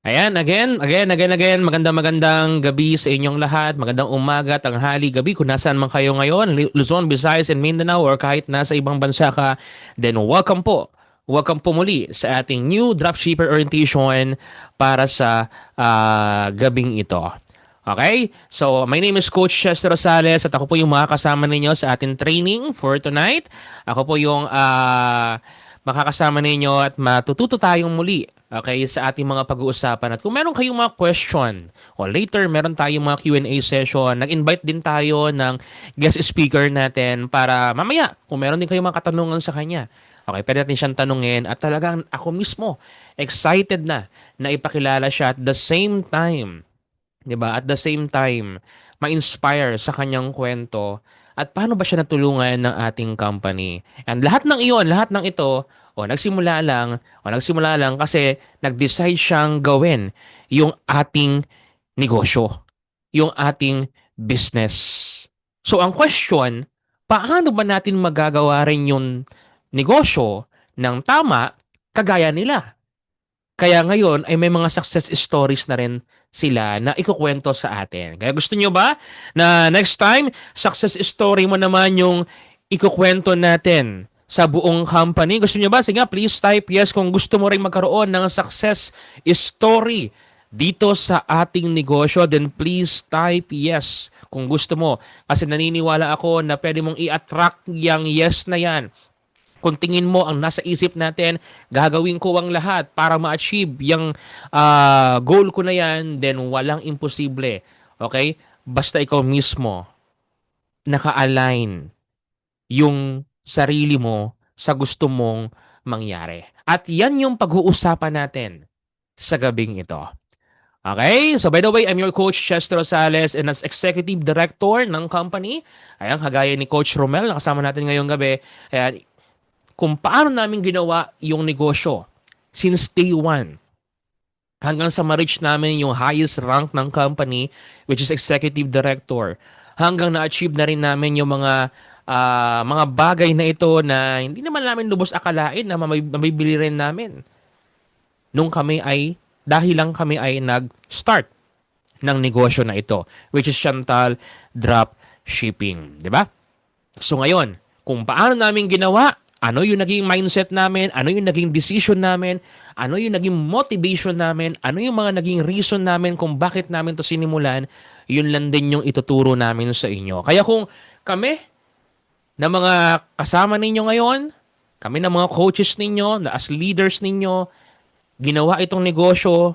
Ayan, again. Magandang gabi sa inyong lahat. Magandang umaga, tanghali, gabi. Kung nasaan man kayo ngayon, Luzon, Visayas, and Mindanao, or kahit nasa ibang bansa ka, then welcome po. Welcome po muli sa ating new dropshipper orientation para sa gabing ito. Okay? So, my name is Coach Chester Rosales at ako po yung makakasama ninyo sa ating training for tonight. Ako po yung makakasama ninyo at matututo tayong muli, okay, sa ating mga pag-uusapan. At kung meron kayong mga question o later meron tayong mga Q&A session, nag-invite din tayo ng guest speaker natin para mamaya kung meron din kayong mga katanungan sa kanya, okay, pwede natin siyang tanungin at talagang ako mismo excited na ipakilala siya at the same time, 'di ba? At the same time, ma-inspire sa kanyang kwento at paano ba siya natulungan ng ating company. And lahat ng iyon, lahat ng ito, nagsimula lang kasi nag-decide siyang gawin yung ating negosyo, yung ating business. So ang question, paano ba natin magagawa rin yung negosyo ng tama kagaya nila? Kaya ngayon ay may mga success stories na rin sila na ikukwento sa atin. Kaya gusto nyo ba na next time, success story mo naman yung ikukwento natin sa buong company? Gusto nyo ba? Sige nga, please type yes kung gusto mo rin magkaroon ng success story dito sa ating negosyo. Then please type yes kung gusto mo. Kasi naniniwala ako na pwede mong i-attract yung yes na yan. Kung tingin mo ang nasa isip natin, gagawin ko ang lahat para ma-achieve yung goal ko na yan, then walang imposible. Okay? Basta ikaw mismo naka-align yung sarili mo sa gusto mong mangyari. At yan yung pag-uusapan natin sa gabing ito. Okay? So by the way, I'm your coach Chester Rosales and as executive director ng company. Ayan, kagaya ni Coach Romel, nakasama natin ngayong gabi. Ayan, kung paano namin ginawa yung negosyo since day one hanggang sa ma-reach namin yung highest rank ng company, which is executive director, hanggang na-achieve na rin namin yung mga bagay na ito na hindi naman namin lubos akalain na mabibili rin namin nung kami ay, dahil lang kami ay nag-start ng negosyo na ito, which is Chantal Drop Shipping. Di ba? So ngayon, kung paano namin ginawa, ano yung naging mindset namin, ano yung naging decision namin, ano yung naging motivation namin, ano yung mga naging reason namin kung bakit namin to sinimulan, yun lang din yung ituturo namin sa inyo. Kaya kung kami na mga kasama ninyo ngayon, kami na mga coaches ninyo, na as leaders ninyo, ginawa itong negosyo,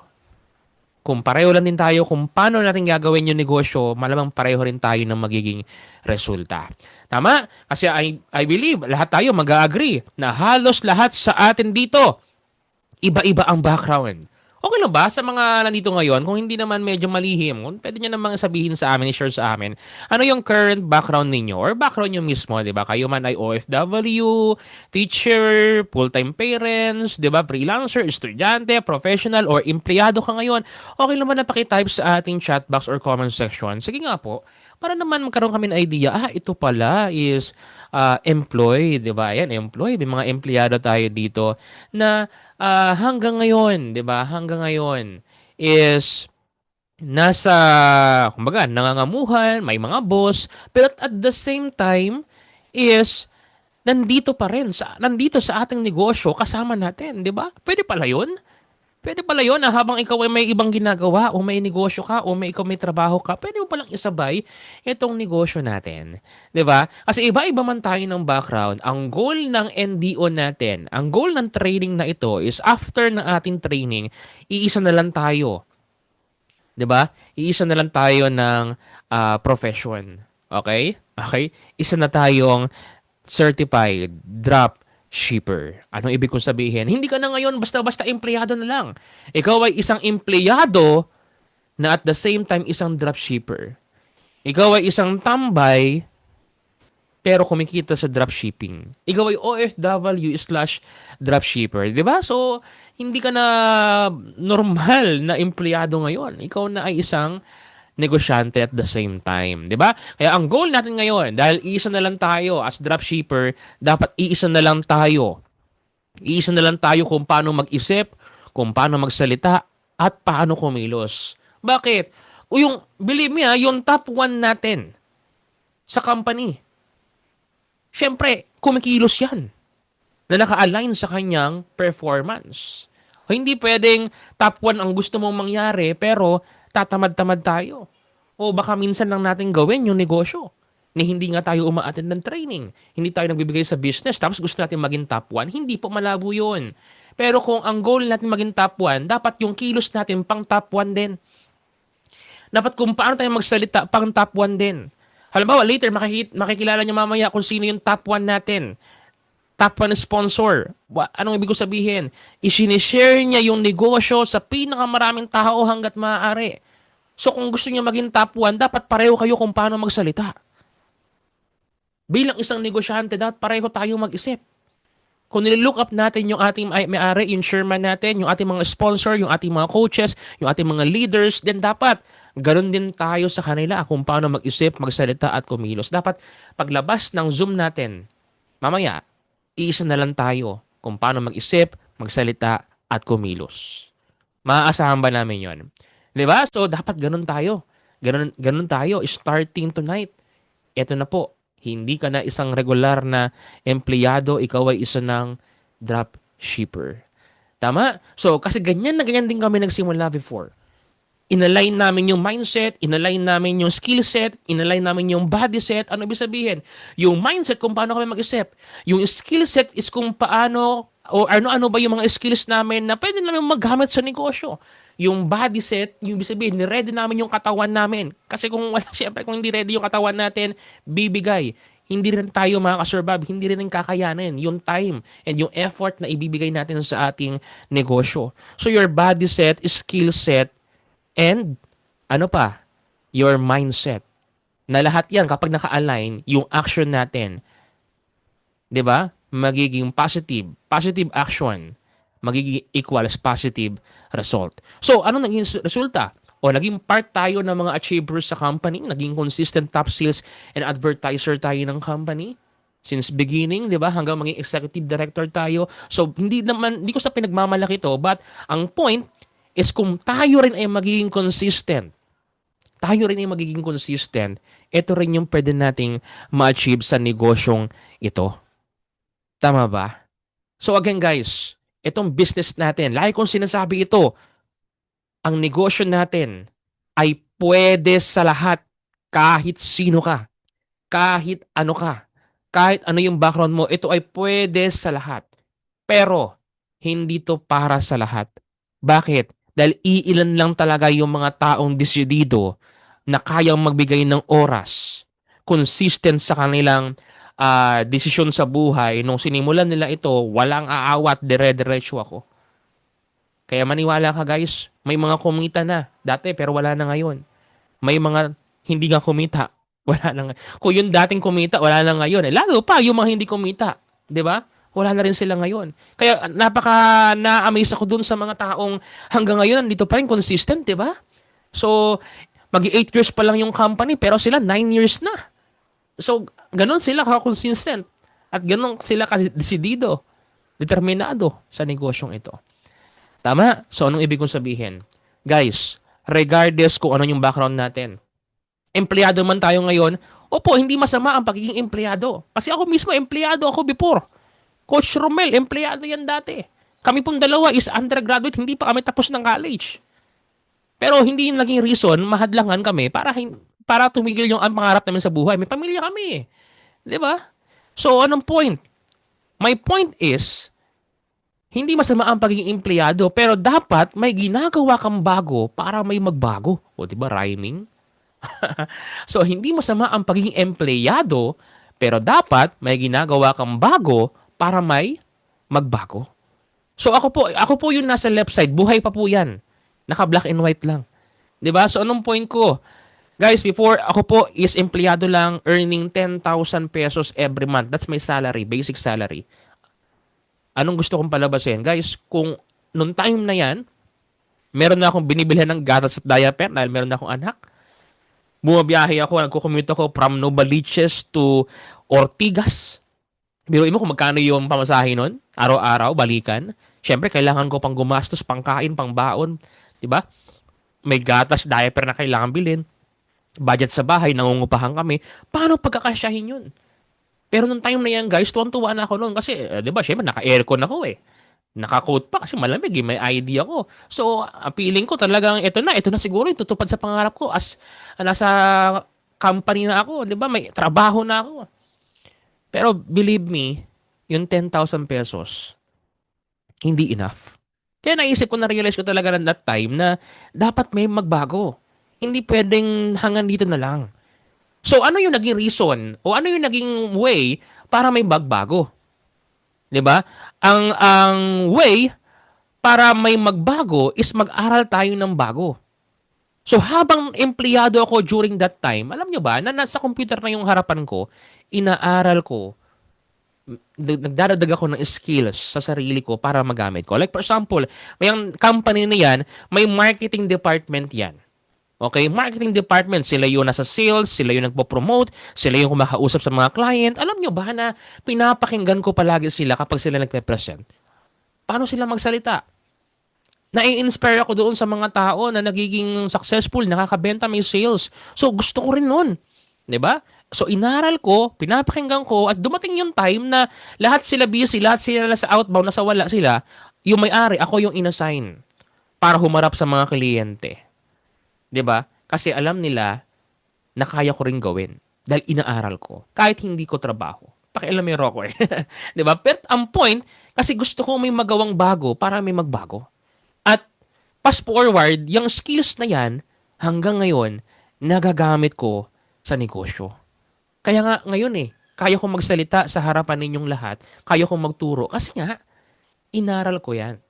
kung pareho lang din tayo kung paano natin gagawin yung negosyo, malamang pareho rin tayo ng magiging resulta. Tama? Kasi I believe lahat tayo mag-agree na halos lahat sa atin dito, iba-iba ang background. Okay lang ba sa mga nandito ngayon, kung hindi naman medyo malihim, kung pwede nyo namang sabihin sa amin, share sa amin, ano yung current background ninyo or background nyo mismo, di ba? Kayo man ay OFW, teacher, full-time parents, di ba? Freelancer, estudyante, professional, or empleyado ka ngayon, okay naman na pakitype sa ating chat box or comment section. Sige nga po, para naman magkaroon kami ng idea, ito pala is employed, di ba? Yan, employed. May mga empleyado tayo dito na hanggang ngayon, 'di ba? Hanggang ngayon is nasa kumbaga nangangamuhan, may mga boss, pero at the same time is nandito sa ating negosyo kasama natin, 'di ba? Pwede pala 'yun. Pwede pala yun na habang ikaw ay may ibang ginagawa o may negosyo ka o ikaw may trabaho ka, pwede mo palang isabay itong negosyo natin. 'Di ba? Kasi iba-iba man tayo ng background. Ang goal ng NDO natin, ang goal ng training na ito is after ng ating training, iisa na lang tayo. 'Di ba? Iisa na lang tayo ng profession. Okay? Okay? Isa na tayong certified drop shipper. Anong ibig kong sabihin? Hindi ka na ngayon basta-basta empleyado na lang. Ikaw ay isang empleyado na at the same time isang dropshipper. Ikaw ay isang tambay pero kumikita sa dropshipping. Ikaw ay OFW slash dropshipper. Di ba? So, hindi ka na normal na empleyado ngayon. Ikaw na ay isang negosyante at the same time, 'di ba? Kaya ang goal natin ngayon, dahil iisa na lang tayo as dropshipper, dapat iisa na lang tayo. Iisa na lang tayo kung paano mag-isip, kung paano magsalita, at paano kumilos. Bakit? O yung, believe me yung top 1 natin sa company, syempre, kumikilos yan na naka-align sa kanyang performance. O hindi pwedeng top 1 ang gusto mong mangyari pero tatamad-tamad tayo. O baka minsan lang natin gawin yung negosyo ni hindi nga tayo uma-attend ng training. Hindi tayo nagbibigay sa business tapos gusto natin maging top 1. Hindi po malabo yun. Pero kung ang goal natin maging top 1, dapat yung kilos natin pang top 1 din. Dapat kung paano tayo magsalita pang top 1 din. Halimbawa, later makikilala niyo mamaya kung sino yung top 1 natin. Top 1 sponsor. Anong ibig ko sabihin? Isinishare niya yung negosyo sa pinakamaraming tao hanggat maaari. So kung gusto niya maging top 1, dapat pareho kayo kung paano magsalita. Bilang isang negosyante, dapat pareho tayo mag-isip. Kung nililook up natin yung ating may-ari, yung chairman natin, yung ating mga sponsor, yung ating mga coaches, yung ating mga leaders, then dapat ganun din tayo sa kanila kung paano mag-isip, magsalita at kumilos. Dapat paglabas ng Zoom natin, mamaya, iisa na lang tayo kung paano mag-isip, magsalita at kumilos. Maaasahan ba namin yon? Di ba? So, dapat ganun tayo. Ganun tayo starting tonight. Ito na po, hindi ka na isang regular na empleyado, ikaw ay isa ng drop shipper. Tama? So, kasi ganyan na ganyan din kami nagsimula before. Inalign namin yung mindset, inalign namin yung skill set, inalign namin yung body set. Ano ibig sabihin? Yung mindset kung paano kami mag-isip. Yung skill set is kung paano o ano-ano ba yung mga skills namin na pwede namin magamit sa negosyo. Yung body set, yung ibig sabihin, ni-ready namin yung katawan namin. Kasi kung wala, syempre, kung hindi ready yung katawan natin, bibigay. Hindi rin tayo makakasurvive, hindi rin kakayanin yung time and yung effort na ibibigay natin sa ating negosyo. So your body set, skill set, and ano pa, your mindset. Na lahat yan kapag naka-align, yung action natin, 'di ba? Magiging positive, positive action, magiging equals positive result. So, ano naging resulta? O naging part tayo ng mga achievers sa company, naging consistent top sales and advertiser tayo ng company since beginning, 'di ba? Hanggang maging executive director tayo. So, hindi ko sa pinagmamalaki to, but ang point is kung tayo rin ay magiging consistent, ito rin yung pwede nating ma-achieve sa negosyong ito. Tama ba? So again guys, itong business natin, lagi kong sinasabi ito, ang negosyo natin ay pwede sa lahat, kahit sino ka, kahit ano ka, kahit ano yung background mo, ito ay pwede sa lahat. Pero, hindi to para sa lahat. Bakit? Dahil iilan lang talaga yung mga taong desidido na kayang magbigay ng oras, consistent sa kanilang desisyon sa buhay. Nung sinimulan nila ito, walang aawat, dire-diretso ako. Kaya maniwala ka guys, may mga kumita na dati pero wala na ngayon. May mga hindi nga kumita, wala na ngayon. Kung yung dating kumita, wala na ngayon. Lalo pa yung mga hindi kumita, 'di ba? Wala na rin sila ngayon. Kaya napaka na-amaze ako dun sa mga taong hanggang ngayon nandito pa rin consistent, 'di ba? So, mag-8 years pa lang yung company pero sila 9 years na. So, ganun sila ka-consistent at ganun sila ka-desidido, determinado sa negosyong ito. Tama? So, anong ibig kong sabihin? Guys, regardless kung ano yung background natin, empleyado man tayo ngayon, opo, hindi masama ang pagiging empleyado. Kasi ako mismo, empleyado ako before. Coach Romel, empleyado yan dati. Kami pong dalawa is undergraduate, hindi pa kami tapos ng college. Pero hindi yung naging reason, mahadlangan kami para tumigil yung ang pangarap namin sa buhay. May pamilya kami. Di ba? So, anong point? My point is, hindi masama ang pagiging empleyado, pero dapat may ginagawa kang bago para may magbago. O, di ba, rhyming? So, hindi masama ang pagiging empleyado, pero dapat may ginagawa kang bago para may magbago. So, ako po yung nasa left side. Buhay pa po yan. Naka black and white lang. 'Di ba? So, anong point ko? Guys, before ako po is empleyado lang earning 10,000 pesos every month. That's my salary, basic salary. Anong gusto kong palabasin? Guys, kung nung time na yan, meron na akong binibilhan ng gatas at diaper dahil meron na akong anak. Bumabiyahe ako, nagko-commute ako from Novaliches to Ortigas. Biruin mo kung magkano yung pamasahe nun, araw-araw, balikan. Siyempre, kailangan ko pang gumastos, pang kain, pang baon. 'di ba? May gatas, diaper na kailangan bilhin, budget sa bahay, nangungupahan kami. Paano pagkakasyahin 'yun? Pero nung time na yan, guys, tuwan-tuwa na ako noon kasi, 'di ba, syempre naka-aircon ako eh. Naka-coat pa kasi malamig, eh, may ID ako. So, ang feeling ko talagang ito na siguro yung tutupad sa pangarap ko as nasa company na ako, 'di ba? May trabaho na ako. Pero believe me, yung 10,000 pesos, hindi enough. Kaya naisip ko, na-realize ko talaga na that time na dapat may magbago. Hindi pwedeng hanggang dito na lang. So, ano yung naging reason o ano yung naging way para may magbago? 'Di ba? Ang way para may magbago is mag-aral tayo ng bago. So, habang empleyado ako during that time, alam nyo ba, na nasa computer na yung harapan ko, inaaral ko, nagdadadag ako ng skills sa sarili ko para magamit ko. Like for example, may ang company na yan, may marketing department yan. Okay, marketing department, sila yung nasa sales, sila yung nagpo-promote, sila yung kumakausap sa mga client. Alam nyo ba na pinapakinggan ko palagi sila kapag sila nagpe-present? Paano sila magsalita? Nai-inspire ako doon sa mga tao na nagiging successful, nakakabenta, may sales. So, gusto ko rin nun. 'Di ba? So, inaral ko, pinapakinggan ko, at dumating yung time na lahat sila busy, lahat sila nasa outbound, nasa wala sila. Yung may-ari, ako yung inassign para humarap sa mga kliyente. 'Di ba? Kasi alam nila na kaya ko rin gawin dahil inaaral ko kahit hindi ko trabaho. Pakialamero ko eh. 'Di ba? Pero ang point, kasi gusto ko may magawang bago para may magbago. At fast forward, yung skills na yan, hanggang ngayon, nagagamit ko sa negosyo. Kaya nga ngayon eh, kaya kong magsalita sa harapan ninyong lahat, kaya kong magturo, kasi nga, inaral ko yan.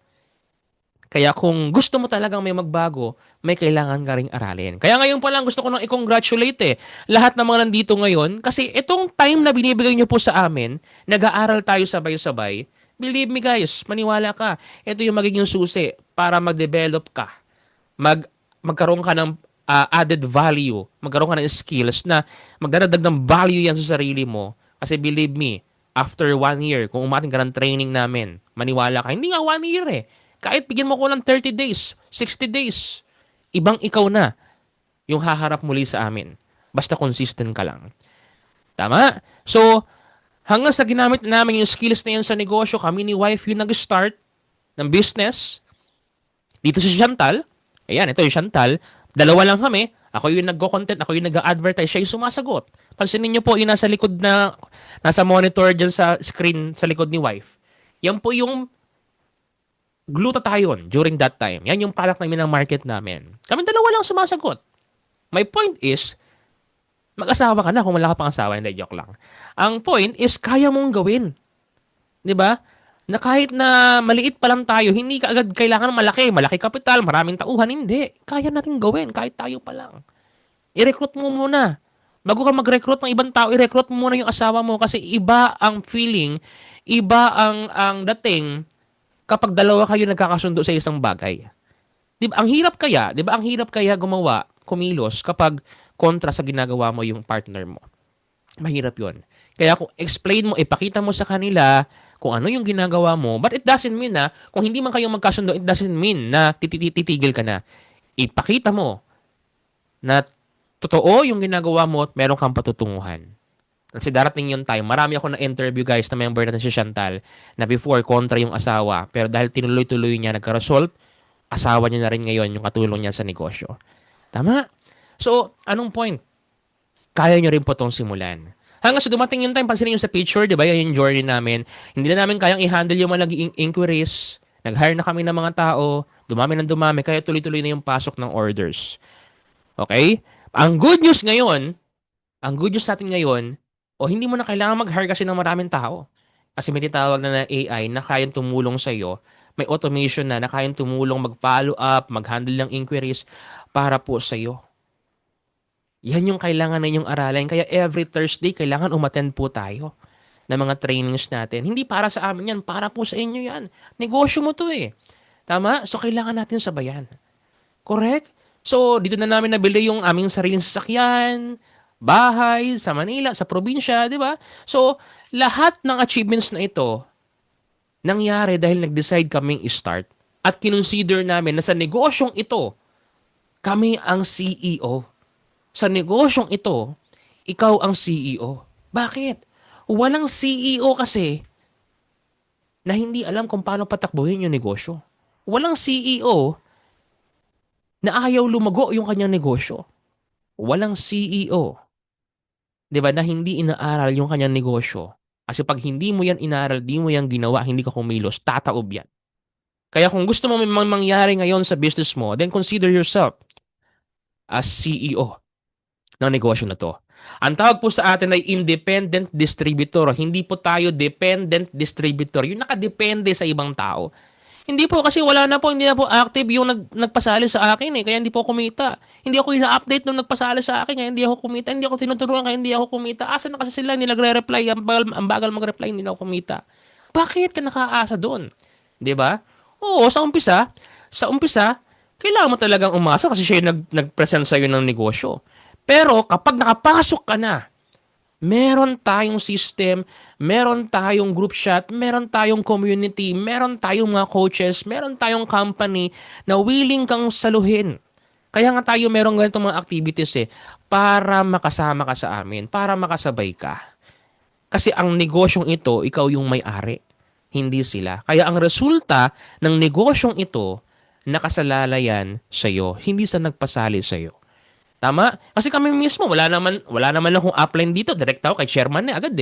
Kaya kung gusto mo talagang may magbago, may kailangan ka ring aralin. Kaya ngayon pa lang gusto ko nang i-congratulate lahat ng mga nandito ngayon kasi itong time na binibigay niyo po sa amin, nag-aaral tayo sabay-sabay. Believe me guys, maniwala ka. Ito yung magiging susi para mag-develop ka. Magkaroon ka ng added value. Magkaroon ka ng skills na magdadagdag ng value yan sa sarili mo. Kasi believe me, after 1 year, kung umating ka ng training namin, maniwala ka, hindi nga 1 year eh. Kahit bigyan mo ko ng 30 days, 60 days, ibang ikaw na yung haharap muli sa amin. Basta consistent ka lang. Tama? So, hanggang sa ginamit namin yung skills na yan sa negosyo, kami ni wife yung nag-start ng business. Dito si Chantal, ayan, ito yung Chantal, dalawa lang kami, ako yung nagko-content, ako yung nag-advertise, siya yung sumasagot. Pansinin niyo po, yung nasa likod na, nasa monitor dyan sa screen, sa likod ni wife. Yan po yung glutathione during that time. Yan yung product namin ng market namin. Kami dalawa lang sumasagot. My point is, mag-asawa ka na kung wala ka pang asawa, hindi, joke lang. Ang point is, kaya mong gawin. 'Di ba? Na kahit na maliit pa lang tayo, hindi ka agad kailangan malaki kapital, maraming tauhan, hindi. Kaya natin gawin kahit tayo pa lang. I-recruit mo muna. Bago ka mag-recruit ng ibang tao, i-recruit mo muna yung asawa mo kasi iba ang feeling, iba ang dating kapag dalawa kayo nagkakasundo sa isang bagay. 'Di ba? Ang hirap kaya, 'di ba? Ang hirap kaya gumawa, kumilos kapag kontra sa ginagawa mo yung partner mo. Mahirap 'yon. Kaya kung explain mo, ipakita mo sa kanila kung ano yung ginagawa mo, but it doesn't mean na kung hindi man kayo magkasundo, it doesn't mean na titigil ka na. Ipakita mo na totoo yung ginagawa mo at meron kang patutunguhan. Kasi darating yung time, marami ako na-interview guys na member natin si Chantal na before kontra yung asawa, pero dahil tinuloy-tuloy niya nagka-result, asawa niya na rin ngayon yung katulong niya sa negosyo. Tama? So, anong point? Kaya nyo rin po itong simulan. Hanggang sa dumating yung time, pansinin nyo sa picture, di ba? Yan yung journey namin. Hindi na namin kayang i-handle yung mga inquiries. Nag-hire na kami ng mga tao. Dumami ng dumami. Kaya tuloy-tuloy na yung pasok ng orders. Okay? Ang good news ngayon, ang good news natin ngayon, o hindi mo na kailangan mag-hire kasi ng maraming tao. Kasi may tinatawag na AI na kayang tumulong sa iyo. May automation na kayang tumulong mag-follow up, mag-handle ng inquiries para po sa iyo. Yan yung kailangan na inyong aralin. Kaya every Thursday, kailangan umattend po tayo ng mga trainings natin. Hindi para sa amin yan, para po sa inyo yan. Negosyo mo to eh. Tama? So, kailangan natin sabayan. Correct? So, dito na namin nabili yung aming sariling sasakyan, bahay, sa Manila, sa probinsya, di ba? So, lahat ng achievements na ito, nangyari dahil nag-decide kaming i-start. at kinonsider namin na sa negosyong ito, kami ang CEO. Sa negosyong ito, ikaw ang CEO. Bakit? Walang CEO kasi na hindi alam kung paano patakbuhin yung negosyo. Walang CEO na ayaw lumago yung kanyang negosyo. Walang CEO, 'di ba, na hindi inaaral yung kanyang negosyo. Kasi pag hindi mo yan inaaral, di mo yan ginawa, hindi ka kumilos, tataob yan. Kaya kung gusto mo may mangyari ngayon sa business mo, then consider yourself as CEO ng negosyo na to. Ang tawag po sa atin ay independent distributor. Hindi po tayo dependent distributor. Yung nakadepende sa ibang tao. Hindi po kasi wala na po, hindi na po active yung nagpasali sa akin kaya hindi po kumita. Hindi ako ina-update nung nagpasali sa akin kaya hindi ako kumita. Hindi ako tinutulungan kaya hindi ako kumita. Asa na kasi sila, hindi nagre-reply, ang bagal mag-reply, hindi na ako kumita. Bakit ka nakaasa doon? 'Di ba? Oo, sa umpisa, kailangan mo talagang umasa kasi siya yung nag-present sa'yo ng negosyo. Pero kapag nakapasok ka na, meron tayong system, meron tayong group chat, meron tayong community, meron tayong mga coaches, meron tayong company na willing kang saluhin. Kaya nga tayo meron ganitong mga activities para makasama ka sa amin, para makasabay ka. Kasi ang negosyong ito, ikaw yung may-ari, hindi sila. Kaya ang resulta ng negosyong ito, nakasalalayan sa'yo, hindi sa nagpasali sa'yo. Tama? Kasi kami mismo, wala naman akong upline dito. Direct ako kay chairman na agad.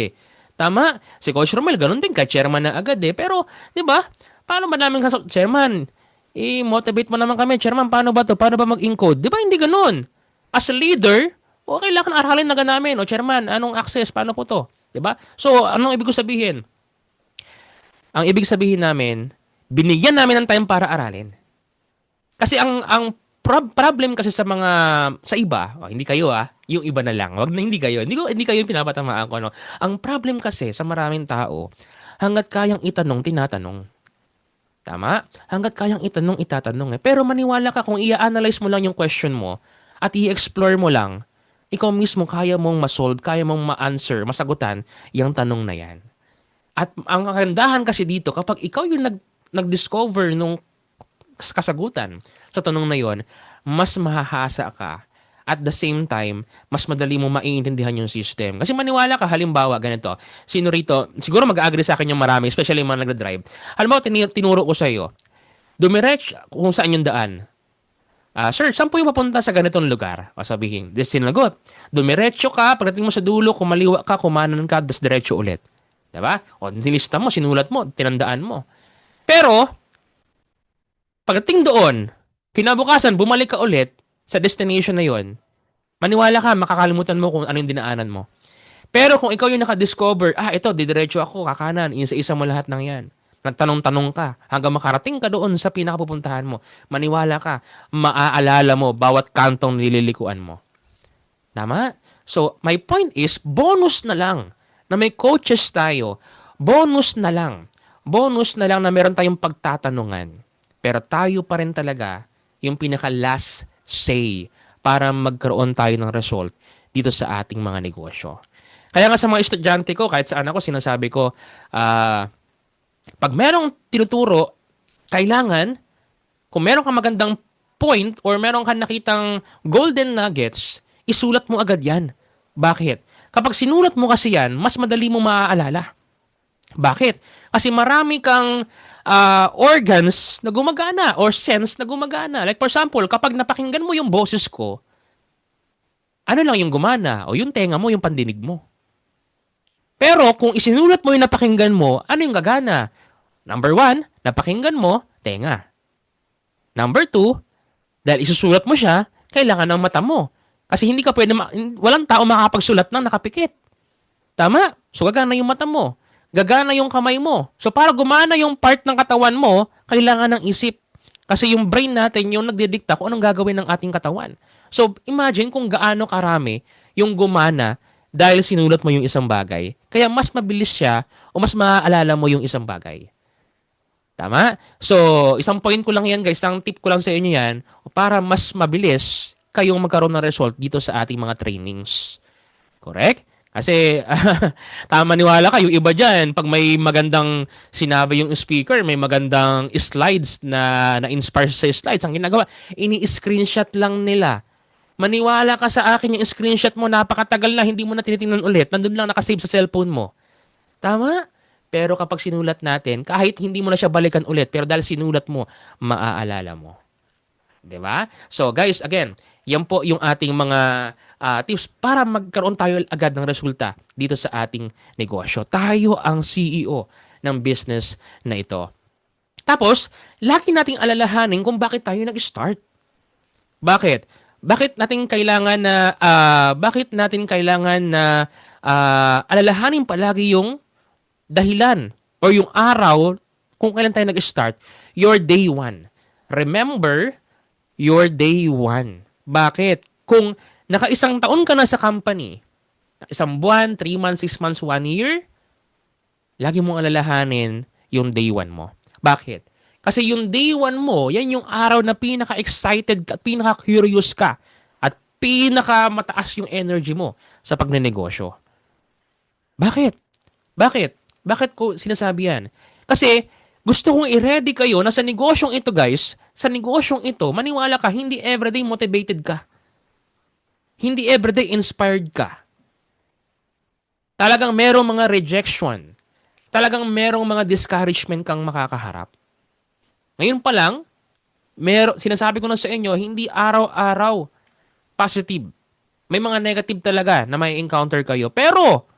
Tama? Si Coach Romel, ganun din kay chairman na agad. Pero, di ba? Paano ba namin chairman, motivate mo naman kami. Chairman, paano ba to? Paano ba mag-encode? Di ba hindi ganun? As a leader, kailangan aralin na namin. O chairman, anong access? Paano po to? Di ba? So, anong ibig ko sabihin? Ang ibig sabihin namin, binigyan namin ng time para aralin. Kasi ang problem kasi sa iba, hindi kayo yung iba na lang. Wag na hindi kayo. Hindi kayo yung pinapatamaan ko no. Ang problem kasi sa maraming tao, hangga't kayang itanong, tinatanong. Tama? Hangga't kayang itanong, itatanong. Pero maniwala ka kung i-analyze mo lang yung question mo at i-explore mo lang, ikaw mismo kaya mong ma-solve, kaya mong ma-answer, masagutan yung tanong na yan. At ang kagandahan kasi dito, kapag ikaw yung nag-discover nung kasagutan sa tanong na yon, mas mahahasa ka. At the same time, mas madali mo maiintindihan yung system. Kasi maniwala ka, halimbawa, ganito, sino rito, siguro mag-agree sa akin yung marami, especially yung mga nagda-drive. Halimbawa, tinuro ko sa iyo, dumiretso kung saan yung daan. Sir, saan po yung papunta sa ganitong lugar? O sabihin, sinagot, dumiretso ka, pagdating mo sa dulo, kumaliwa ka, kumanan ka, das diretso ulit. Diba? O nilista mo, sinulat mo, tinandaan mo. Pero, pagdating doon, kinabukasan, bumalik ka ulit sa destination na yon, maniwala ka, makakalimutan mo kung ano yung dinaanan mo. Pero kung ikaw yung nakadiscover, ito, didiretso ako, kakanan, isa-isa mo lahat ng yan. Nagtanong-tanong ka, hanggang makarating ka doon sa pinakapupuntahan mo. Maniwala ka, maaalala mo bawat kantong nililikuan mo. Tama? So, my point is, bonus na lang na may coaches tayo. Bonus na lang. Bonus na lang na meron tayong pagtatanungan. Pero tayo pa rin talaga yung pinaka-last say para magkaroon tayo ng result dito sa ating mga negosyo. Kaya nga sa mga estudyante ko, kahit saan ako, sinasabi ko, pag merong tinuturo, kailangan, kung meron kang magandang point or meron kang nakitang golden nuggets, isulat mo agad yan. Bakit? Kapag sinulat mo kasi yan, mas madali mo maaalala. Bakit? Kasi marami kang organs na gumagana or sense na gumagana. Like for example, kapag napakinggan mo yung boses ko, ano lang yung gumana? O yung tenga mo, yung pandinig mo. Pero kung isinulat mo yung napakinggan mo, ano yung gagana? Number 1, napakinggan mo, tenga. Number 2, dahil isusulat mo siya, kailangan ng mata mo. Kasi hindi ka pwede, walang tao makakapagsulat ng nakapikit. Tama? So gagana yung mata mo. Gagana yung kamay mo. So para gumana yung part ng katawan mo, kailangan ng isip. Kasi yung brain natin yung nagdidikta kung anong gagawin ng ating katawan. So imagine kung gaano karami yung gumana dahil sinulat mo yung isang bagay. Kaya mas mabilis siya o mas maaalala mo yung isang bagay. Tama? So isang point ko lang yan guys, isang tip ko lang sa inyo yan para mas mabilis kayong magkaroon ng result dito sa ating mga trainings. Correct? Kasi tama maniwala ka, yung iba dyan, pag may magandang sinabi yung speaker, may magandang slides na inspire sa slides, ang ginagawa, ini-screenshot lang nila. Maniwala ka sa akin, yung screenshot mo, napakatagal na, hindi mo na tinitingnan ulit, nandun lang nakasave sa cellphone mo. Tama? Pero kapag sinulat natin, kahit hindi mo na siya balikan ulit, pero dahil sinulat mo, maaalala mo. 'Di ba? So guys, again, yan po yung ating mga tips para magkaroon tayo agad ng resulta dito sa ating negosyo. Tayo ang CEO ng business na ito. Tapos, lagi nating alalahanin kung bakit tayo nag-start. Bakit? Bakit natin kailangan na alalahanin palagi yung dahilan or yung araw kung kailan tayo nag-start, your day one. Remember your day one. Bakit? Kung naka-isang taon ka na sa company, isang buwan, 3 months, 6 months, 1 year, lagi mong alalahanin yung day one mo. Bakit? Kasi yung day one mo, yan yung araw na pinaka-excited ka, pinaka-curious ka, at pinaka-mataas yung energy mo sa pagnenegosyo. Bakit? Bakit? Bakit ko sinasabi yan? Kasi gusto kong i-ready kayo na sa negosyong ito guys, sa negosyong ito, maniwala ka, hindi everyday motivated ka. Hindi everyday inspired ka. Talagang merong mga rejection. Talagang merong mga discouragement kang makakaharap. Ngayon pa lang, sinasabi ko na sa inyo, hindi araw-araw positive. May mga negative talaga na may encounter kayo. Pero,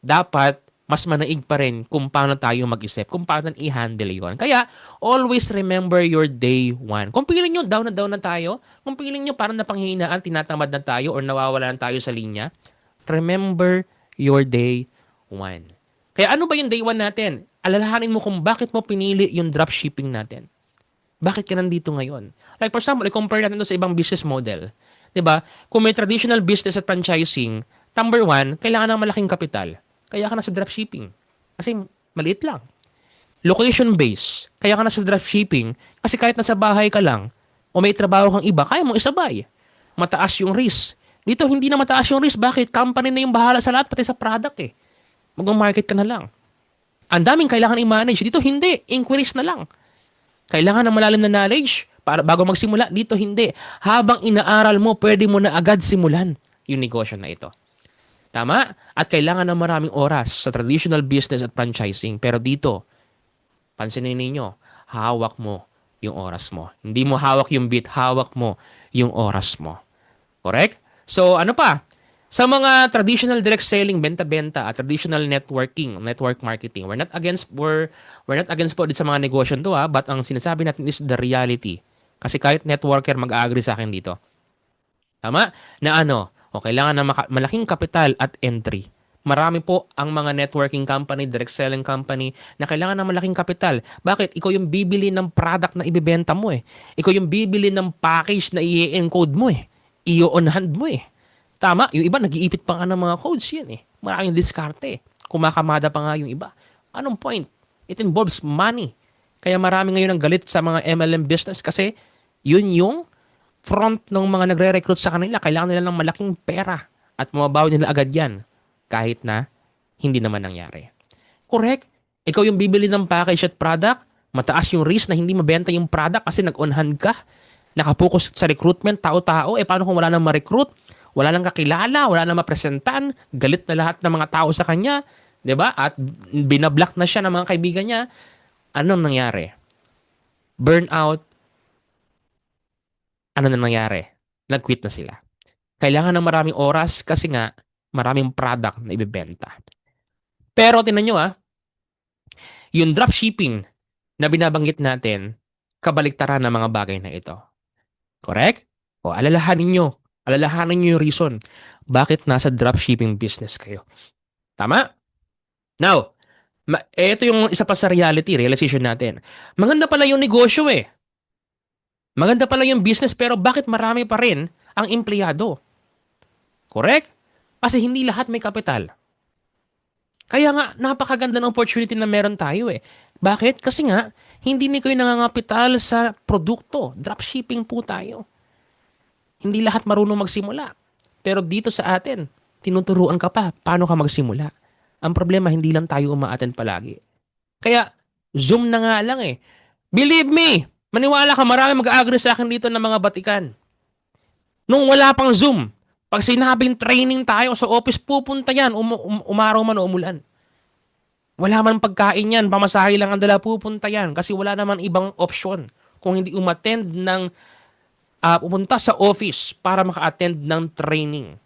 dapat mas manaig pa rin kung paano tayo mag-isip, kung paano i-handle yon. Kaya, always remember your day one. Kung piling nyo, down na tayo, kung piling nyo parang napanghinaan, tinatamad na tayo, or nawawala na tayo sa linya, remember your day one. Kaya ano ba yung day one natin? Alalahanin mo kung bakit mo pinili yung dropshipping natin. Bakit ka nandito ngayon? Like for example, i-compare natin ito sa ibang business model. 'Di ba? Kung may traditional business at franchising, number one, kailangan ng malaking kapital. Kaya ka na sa dropshipping. Kasi maliit lang. Location base. Kaya ka na sa dropshipping. Kasi kahit nasa bahay ka lang, o may trabaho kang iba, kaya mong isabay. Mataas yung risk. Dito, hindi na mataas yung risk. Bakit? Company na yung bahala sa lahat, pati sa product eh. Mag-market ka na lang. Ang daming kailangan i-manage. Dito, hindi. Inquiries na lang. Kailangan ng malalim na knowledge para bago magsimula. Dito, hindi. Habang inaaral mo, pwede mo na agad simulan yung negosyo na ito. Tama? At kailangan ng maraming oras sa traditional business at franchising. Pero dito, pansinin ninyo, hawak mo yung oras mo. Hindi mo hawak yung bit, hawak mo yung oras mo. Correct? So, ano pa? Sa mga traditional direct selling, benta-benta, at traditional networking, network marketing, we're not against po din sa mga negosyo to but ang sinasabi natin is the reality. Kasi kahit networker mag-agree sa akin dito. Tama? Na ano, o kailangan ng malaking kapital at entry. Marami po ang mga networking company, direct selling company na kailangan ng malaking kapital. Bakit? Ikaw yung bibili ng product na ibebenta mo eh. Ikaw yung bibili ng package na i-encode mo eh. I-on hand mo eh. Tama? Yung iba nag-iipit pa nga ng mga codes yan eh. Maraming diskarte. Kumakamada pa nga yung iba. Anong point? It involves money. Kaya marami ngayon ang galit sa mga MLM business kasi yun yung front ng mga nagre-recruit sa kanila. Kailangan nila ng malaking pera at mababaw nila agad yan kahit na hindi naman nangyari. Correct? Ikaw yung bibili ng package at product, mataas yung risk na hindi mabenta yung product kasi nag-on hand ka, nakapokus sa recruitment, tao-tao, paano kung wala nang ma-recruit? Wala nang kakilala, wala nang mapresentan, galit na lahat ng mga tao sa kanya, 'di ba? At binablock na siya ng mga kaibigan niya. Anong nangyari? Burnout. Ano na nangyari? Nag-quit na sila. Kailangan ng maraming oras kasi nga maraming product na ibebenta. Pero tingnan nyo yung dropshipping na binabanggit natin, kabaliktaran ng mga bagay na ito. Correct? O alalahanin nyo yung reason bakit nasa dropshipping business kayo. Tama? Now, ito yung isa pa sa realization natin. Maganda pala yung negosyo eh. Maganda pala yung business pero bakit marami pa rin ang empleyado? Correct? Kasi hindi lahat may kapital. Kaya nga, napakaganda ng opportunity na meron tayo eh. Bakit? Kasi nga, hindi ni kayo nangangapital sa produkto. Dropshipping po tayo. Hindi lahat marunong magsimula. Pero dito sa atin, tinuturuan ka pa paano ka magsimula. Ang problema, hindi lang tayo umaattend palagi. Kaya, Zoom na nga lang eh. Believe me, maniwala ka, marami mag-agree sa akin dito ng mga batikan. Nung wala pang Zoom, pag sinabing training tayo sa office, pupunta yan, umaraw man o umulan. Wala man pagkain yan, pamasahe lang ang dala, pupunta yan. Kasi wala naman ibang option kung hindi umattend ng, pupunta sa office para maka-attend ng training.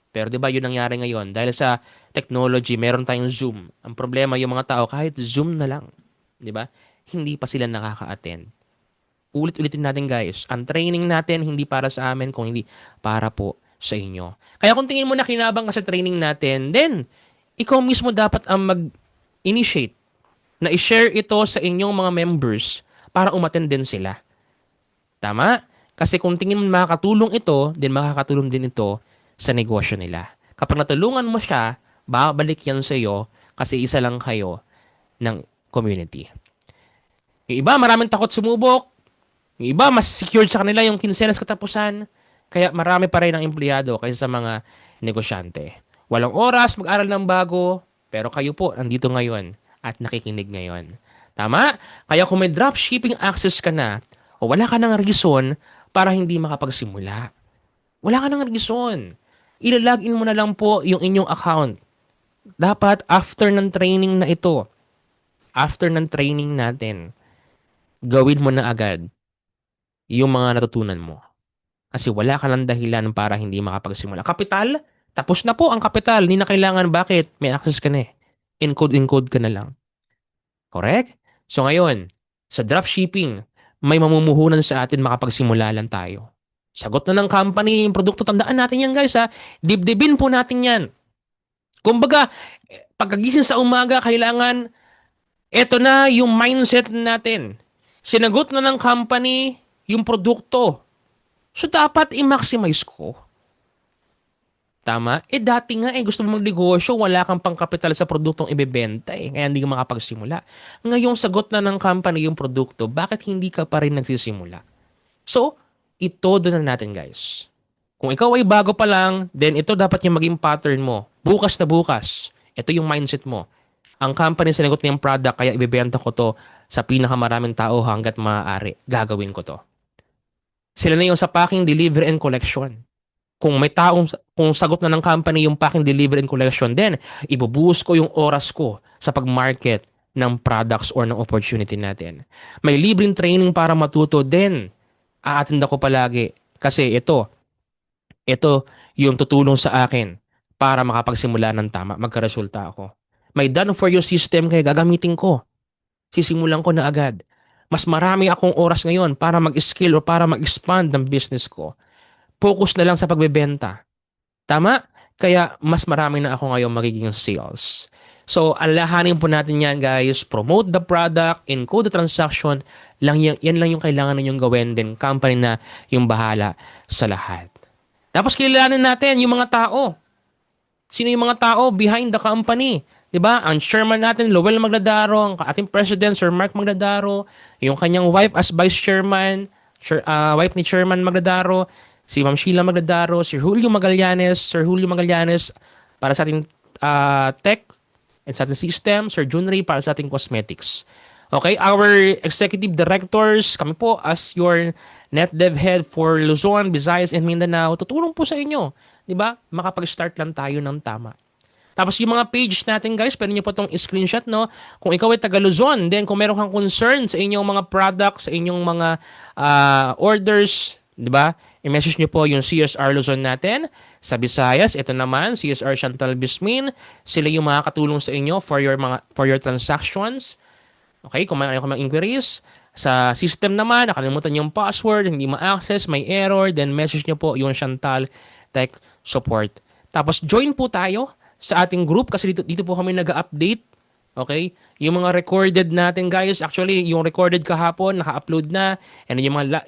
Pero 'di ba 'yun nangyari ngayon dahil sa technology, meron tayong Zoom. Ang problema yung mga tao kahit Zoom na lang, 'di ba? Hindi pa sila nakaka-attend. Ulit-ulitin natin guys, ang training natin hindi para sa amin kung hindi para po sa inyo. Kaya kung tingin mo na kinabang ka sa training natin, then ikaw mismo dapat ang mag-initiate na i-share ito sa inyong mga members para umattend din sila. Tama? Kasi kung tingin mo makakatulong ito, then makakatulong din ito sa negosyo nila. Kapag natulungan mo siya, babalik yan sa iyo kasi isa lang kayo ng community. Yung iba, maraming takot sumubok. Yung iba, mas secured sa kanila yung kinsenas katapusan. Kaya marami pa rin ang empleyado kaysa sa mga negosyante. Walang oras mag-aral ng bago, pero kayo po nandito ngayon at nakikinig ngayon. Tama? Kaya kung may dropshipping access ka na, o wala ka ng reason para hindi makapagsimula. Wala ka ng reason. Ilalagin mo na lang po yung inyong account. Dapat after ng training na ito, after ng training natin, gawin mo na agad yung mga natutunan mo. Kasi wala ka ng dahilan para hindi makapagsimula. Kapital, tapos na po ang kapital. Hindi na kailangan, bakit? May access ka na eh. Encode ka na lang. Correct? So ngayon, sa dropshipping, may mamumuhunan sa atin makapagsimula lang tayo. Sagot na ng company yung produkto. Tandaan natin yan guys ha. Dibdibin po natin yan. Kumbaga, pagkagising sa umaga, kailangan, eto na yung mindset natin. Sinagot na ng company yung produkto. So, dapat i-maximize ko. Tama? Dati nga gusto mo magnegosyo, wala kang pangkapital sa produktong ibebenta kaya hindi ka makapagsimula. Ngayong sagot na ng company yung produkto, bakit hindi ka pa rin nagsisimula? So, ito doon na natin guys. Kung ikaw ay bago pa lang, then ito dapat yung maging pattern mo. Bukas na bukas. Ito yung mindset mo. Ang company sinagot na yung product, kaya ibebenta ko to sa pinakamaraming tao hanggat maaari. Gagawin ko to. Sila na yung sa packing, delivery, and collection. Kung sagot na ng company yung packing, delivery, and collection, then ibubuhos ko yung oras ko sa pag-market ng products or ng opportunity natin. May libreng training para matuto, then a-attend ako palagi. Kasi ito yung tutulong sa akin para makapagsimula ng tama, magkaresulta ako. May done for you system kaya gagamitin ko. Sisimulan ko na agad. Mas marami akong oras ngayon para mag-skill o para mag-expand ng business ko. Focus na lang sa pagbebenta. Tama? Kaya mas marami na ako ngayon magiging sales. So, alahanin po natin yan guys. Promote the product, encode the transaction. Yan lang yung kailangan ninyong gawin. Then, company na yung bahala sa lahat. Tapos, kilalanin natin yung mga tao. Sino yung mga tao behind the company? 'Di ba? Ang chairman natin, Lowell Magladaro, ang ating president, Sir Mark Magladaro, yung kanyang wife as vice chairman, wife ni Chairman Magladaro, si Ma'am Sheila Magladaro, Sir Julio Magallanes para sa ating tech and sa ating system, Sir Junray para sa ating cosmetics. Okay, our executive directors, kami po as your net dev head for Luzon, Visayas, and Mindanao, tutulong po sa inyo. 'Di ba? Makapag-start lang tayo ng tama. Tapos yung mga page natin guys, pwede nyo po itong screenshot, no? Kung ikaw ay taga Luzon, then kung meron kang concern sa inyong mga products, sa inyong mga orders, di ba? I-message nyo po yung CSR Luzon natin. Sa Visayas, ito naman, CSR Chantal Bismin. Sila yung makakatulong sa inyo for your transactions. Okay, kung may mga inquiries. Sa system naman, nakalimutan yung password, hindi ma-access, may error, then message nyo po yung Chantal Tech Support. Tapos join po tayo sa ating group kasi dito po kami nag-update. Okay? Yung mga recorded natin guys, actually yung recorded kahapon naka-upload na, and yung mga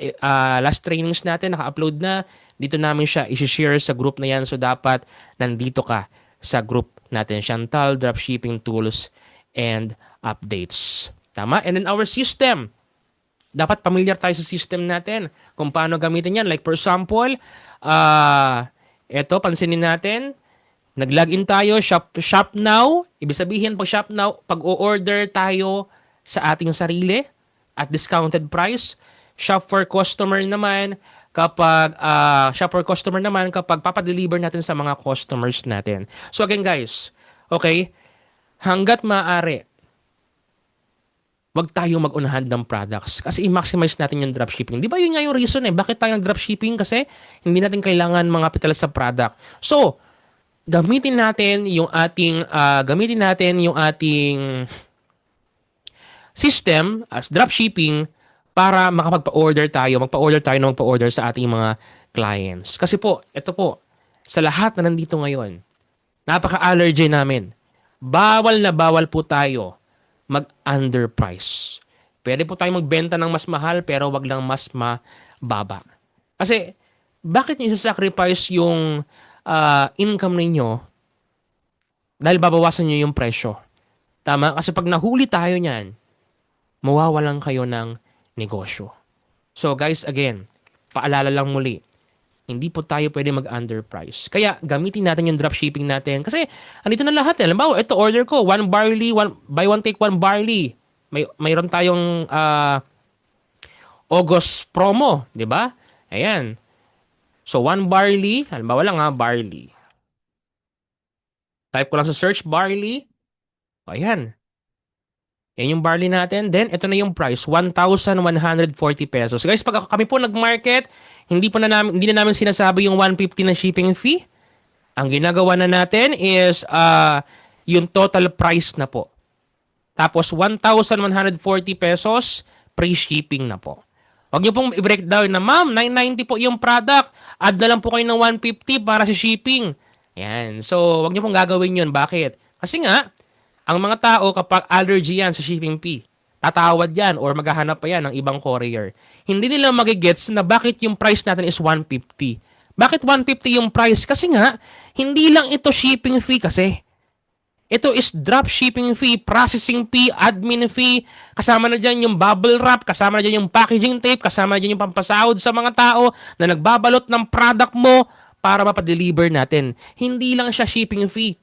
last trainings natin naka-upload na. Dito namin siya i-share sa group na yan, so dapat nandito ka sa group natin, Chantal Dropshipping Tools and Updates. Tama? And then our system, dapat familiar tayo sa system natin kung paano gamitin yan. Like for example, eto pansinin natin, Nag-login tayo, shop now. Ibig sabihin, pag shop now, pag-o-order tayo sa ating sarili at discounted price. Shop for customer naman, kapag papadeliver natin sa mga customers natin. So again guys, okay, hanggat maaari, wag tayong mag-unahan ng products kasi i-maximize natin yung dropshipping. Di ba yun nga yung reason eh, bakit tayo nag-dropshipping? Kasi hindi natin kailangan mga kapital sa product. So, gamitin natin yung ating system as dropshipping para magpa-order tayo ng magpa-order sa ating mga clients. Kasi po, ito po, sa lahat na nandito ngayon, napaka-allergy namin. Bawal na bawal po tayo mag-underprice. Pwede po tayo magbenta ng mas mahal pero wag lang mas mababa. Kasi, bakit nyo sacrifice yung income ninyo dahil babawasan nyo yung presyo? Tama? Kasi pag nahuli tayo niyan, mawawalan kayo ng negosyo. So guys, again, paalala lang muli, hindi po tayo pwede mag-underprice. Kaya gamitin natin yung dropshipping natin. Kasi andito na lahat. Halimbawa, ito order ko, one barley, buy one take one barley. Mayroon tayong August promo, di ba? Ayan. So one barley, halimbawa lang barley. Type ko lang sa search barley. Ayan. Yan yung barley natin. Then, ito na yung price, 1,140 pesos. Guys, pag kami po nag-market, hindi na namin sinasabi yung 150 na shipping fee. Ang ginagawa na natin is yung total price na po. Tapos, 1,140 pesos, free shipping na po. Huwag niyo pong i-breakdown na, ma'am, 990 po yung product. Add na lang po kayo ng 150 para sa shipping. Yan. So, huwag niyo pong gagawin yun. Bakit? Kasi nga, ang mga tao kapag allergy yan sa shipping fee, tatawad yan or maghahanap pa yan ng ibang courier. Hindi nila magigets na bakit yung price natin is 150. Bakit 150 yung price? Kasi nga, hindi lang ito shipping fee kasi. Ito is drop shipping fee, processing fee, admin fee, kasama na dyan yung bubble wrap, kasama na dyan yung packaging tape, kasama na dyan yung pampasahod sa mga tao na nagbabalot ng product mo para mapadeliver natin. Hindi lang siya shipping fee.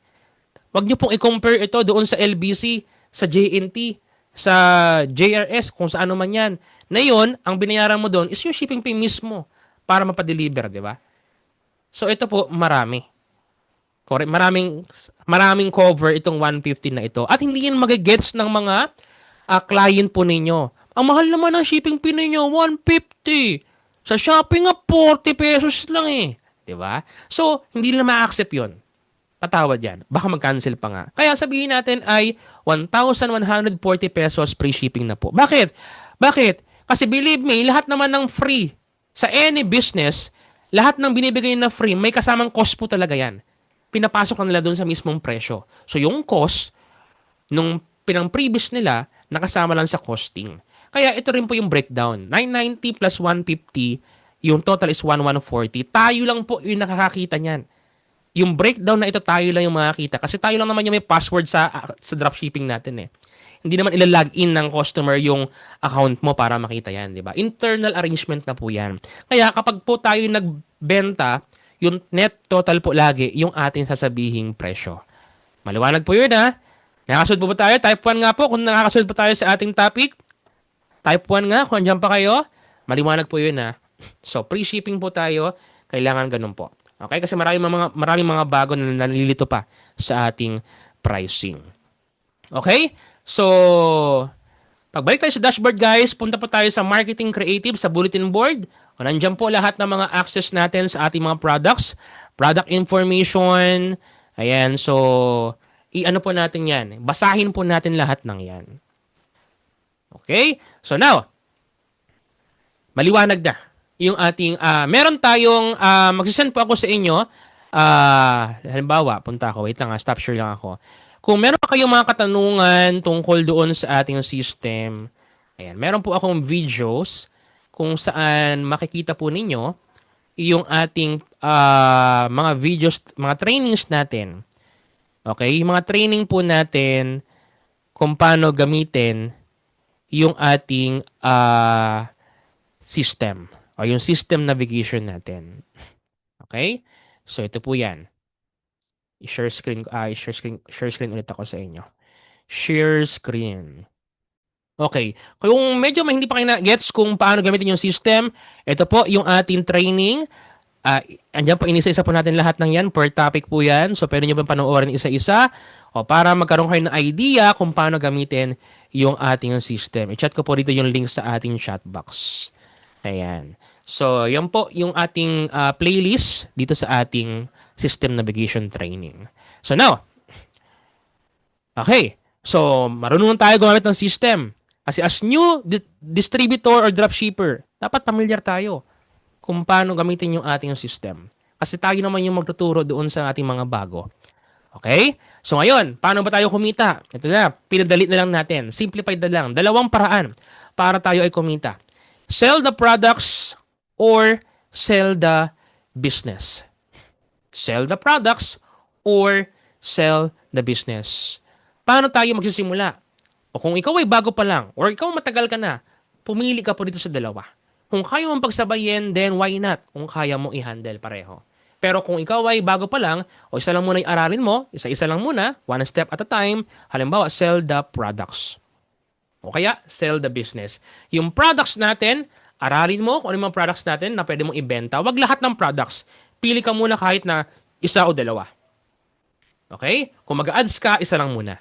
Wag niyo pong i-compare ito doon sa LBC, sa JNT, sa JRS, kung saan man yan. Na yun, ang binayaran mo doon is yung shipping fee mismo para mapadeliver, di ba? So ito po, marami. Correct. Maraming cover itong 150 na ito. At hindi yan magigets ng mga client po ninyo. Ang mahal naman ng shipping fee ninyo, 150. Sa Shopee nga, 40 pesos lang eh. Diba? So, hindi nila ma-accept yun. Tatawad yan. Baka mag-cancel pa nga. Kaya sabihin natin ay 1,140 pesos free shipping na po. Bakit? Bakit? Kasi believe me, lahat naman ng free sa any business, lahat ng binibigay na free, may kasamang cost po talaga yan. Pinapasok na nila doon sa mismong presyo. So yung cost, nung pinang-previous nila, nakasama lang sa costing. Kaya ito rin po yung breakdown. 990 plus 150, yung total is 1,140. Tayo lang po yung nakakakita niyan. Yung breakdown na ito, tayo lang yung makakita. Kasi tayo lang naman yung may password sa dropshipping natin eh. Hindi naman ila-login ng customer yung account mo para makita yan, di ba? Internal arrangement na po yan. Kaya kapag po tayo nagbenta, yung net total po lagi yung ating sasabihing presyo. Maliwanag po yun ha. Nakakasunod po ba tayo? Type 1 nga po kung nakakasunod po tayo sa ating topic. Type 1 nga kung andyan pa kayo. Maliwanag po yun ha. So, pre-shipping po tayo. Kailangan ganun po. Okay? Kasi maraming mga bago na nalilito pa sa ating pricing. Okay? So, pagbalik tayo sa dashboard guys, punta po tayo sa Marketing Creative sa bulletin board. O nandiyan po lahat ng mga access natin sa ating mga products, product information. Ayan, so i-ano po natin yan. Basahin po natin lahat ng yan. Okay? So now, maliwanag na yung ating, meron tayong, magsisend po ako sa inyo. Halimbawa, punta ako, wait lang stop share lang ako. Kung meron pa kayong mga katanungan tungkol doon sa ating system, ayan, meron po akong videos kung saan makikita po ninyo yung ating mga videos, mga trainings natin. Okay? Yung mga training po natin kung paano gamitin yung ating system o yung system navigation natin. Okay? So, ito po yan. Share screen ulit ako sa inyo. Share screen. Okay. Kung medyo hindi pa kayo na-gets kung paano gamitin yung system, ito po yung ating training. Andyan po, inisa-isa po natin lahat ng yan. Per topic po yan. So, pwede nyo pa panoorin isa-isa o para magkaroon kayo ng idea kung paano gamitin yung ating system. I-chat ko po dito yung link sa ating chat box. Ayan. So, yan po yung ating playlist dito sa ating system navigation training. So, now, okay. So, marunong tayo gumamit ng system. Kasi as new distributor or dropshipper, dapat familiar tayo kung paano gamitin yung ating system. Kasi tayo naman yung magtuturo doon sa ating mga bago. Okay? So ngayon, paano ba tayo kumita? Ito na, pinadali na lang natin. Simplified na lang. Dalawang paraan para tayo ay kumita. Sell the products or sell the business. Sell the products or sell the business. Paano tayo magsisimula? O kung ikaw ay bago pa lang or ikaw matagal ka na, pumili ka po dito sa dalawa. Kung kaya mong pagsabayin, then why not? Kung kaya mo i-handle pareho. Pero kung ikaw ay bago pa lang, o isa lang muna yung aralin mo, isa-isa lang muna, one step at a time, halimbawa, sell the products. O kaya, sell the business. Yung products natin, aralin mo kung ano yung mga products natin na pwede mong ibenta. Huwag lahat ng products. Pili ka muna kahit na isa o dalawa. Okay? Kung mag-ads ka, isa lang muna.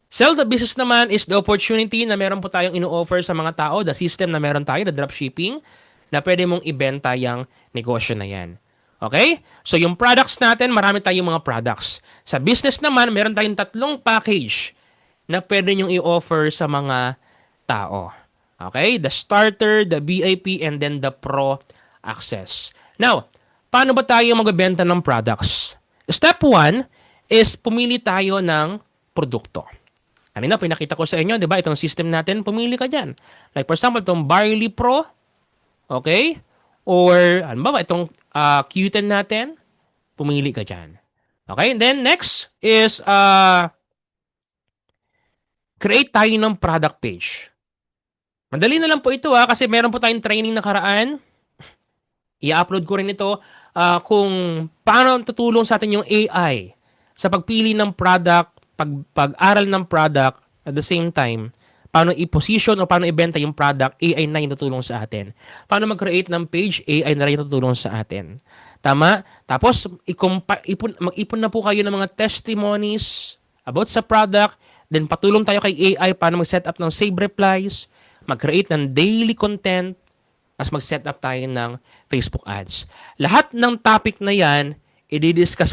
Sell the business naman is the opportunity na meron po tayong ino-offer sa mga tao, the system na meron tayo, the dropshipping, na pwede mong ibenta yung negosyo na yan. Okay? So yung products natin, marami tayong mga products. Sa business naman, meron tayong 3 package na pwede nyong i-offer sa mga tao. Okay? The starter, the VIP, and then the pro access. Now, paano ba tayo magbebenta ng products? Step 1 is pumili tayo ng produkto. Kanina, pinakita ko sa inyo, di ba? Itong system natin, pumili ka dyan. Like, for example, itong Barley Pro, okay? Or, ano ba, itong Q10 natin, pumili ka dyan. Okay? And then, next is, create tayo ng product page. Madali na lang po ito kasi meron po tayong training nakaraan. I-upload ko rin ito kung paano tutulong sa atin yung AI sa pagpili ng product, pag-aral ng product, at the same time, paano i-position o paano i-benta yung product, AI na yung tutulong sa atin. Paano mag-create ng page, AI na rin yung tutulong sa atin. Tama? Tapos, mag-ipon na po kayo ng mga testimonies about sa product, then patulong tayo kay AI paano mag-set up ng save replies, mag-create ng daily content, as mag-set up tayo ng Facebook ads. Lahat ng topic na yan, i-discuss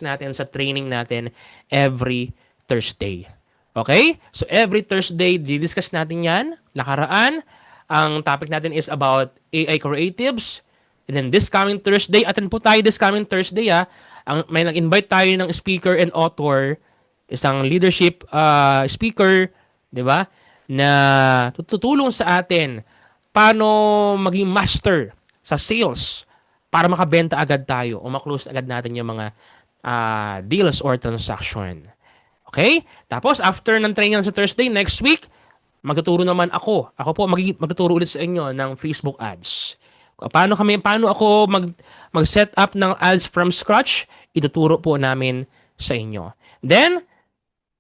natin sa training natin every Thursday. Okay? So, every Thursday, di-discuss natin yan. Nakaraan, ang topic natin is about AI creatives. And then, this coming Thursday, attend po tayo this coming Thursday, may nag-invite tayo ng speaker and author, isang leadership speaker, di ba? Na tutulong sa atin paano maging master sa sales para makabenta agad tayo o maklose agad natin yung mga deals or transaction. Okay? Tapos, after ng training sa Thursday, next week, magtuturo naman ako. Ako po magtuturo ulit sa inyo ng Facebook ads. Paano ako mag-set up ng ads from scratch, ituturo po namin sa inyo. Then,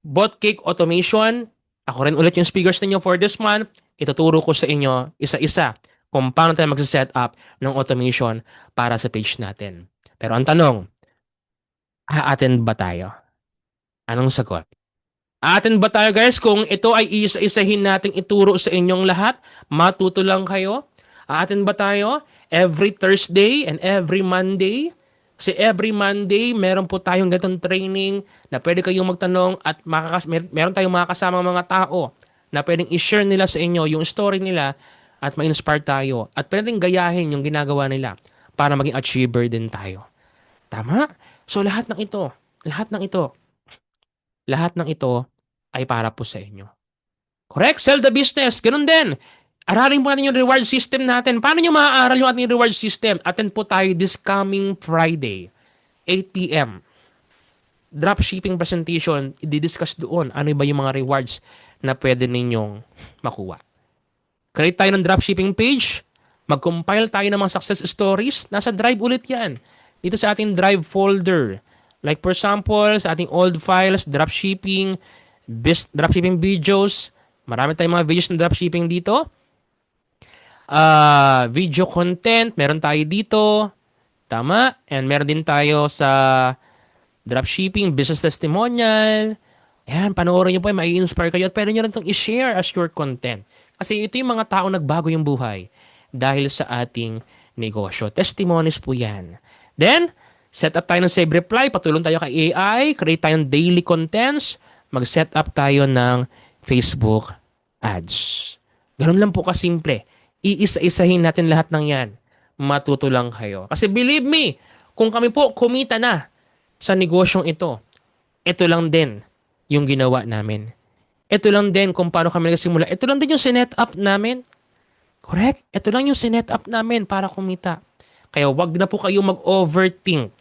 bot cake automation, ako rin ulit yung speakers ninyo for this month, ituturo ko sa inyo isa-isa kung paano tayo mag-set up ng automation para sa page natin. Pero ang tanong, a-attend ba tayo? Anong sagot? A-attend ba tayo guys kung ito ay isa-isahin nating ituro sa inyong lahat? Matuto lang kayo? A-attend ba tayo every Thursday and every Monday? Kasi every Monday, meron po tayong ganitong training na pwede kayong magtanong at meron tayong mga kasamang mga tao na pwedeng i-share nila sa inyo yung story nila at ma-inspire tayo. At pwedeng gayahin yung ginagawa nila para maging achiever din tayo. Tama? So lahat ng ito ay para po sa inyo. Correct? Sell the business. Ganun din. Aralin po natin yung reward system natin. Paano nyo maaaral yung ating reward system? Attend po tayo this coming Friday, 8 p.m. Dropshipping presentation, i-discuss doon ano ba yung mga rewards na pwede ninyong makuha. Create tayo ng dropshipping page, mag-compile tayo ng mga success stories, nasa Drive ulit yan. Dito sa ating Drive folder. Like for example, sa ating old files, dropshipping, dropshipping videos. Marami tayong mga videos ng dropshipping dito. Video content, meron tayo dito. Tama. And meron din tayo sa dropshipping, business testimonial. Ayan, panoorin nyo po, may inspire kayo at pwede nyo rin itong i-share as your content. Kasi ito yung mga tao nagbago yung buhay dahil sa ating negosyo. Testimonies po yan. Then, set up tayo ng save reply, patulong tayo kay AI, create tayong daily contents, mag-set up tayo ng Facebook ads. Ganun lang po kasimple. Iisa-isahin natin lahat ng yan. Matuto lang kayo. Kasi believe me, kung kami po kumita na sa negosyong ito lang din yung ginawa namin. Ito lang din kung paano kami nagsimula. Ito lang din yung sinet up namin. Correct? Ito lang yung sinet up namin para kumita. Kaya wag na po kayo mag-overthink.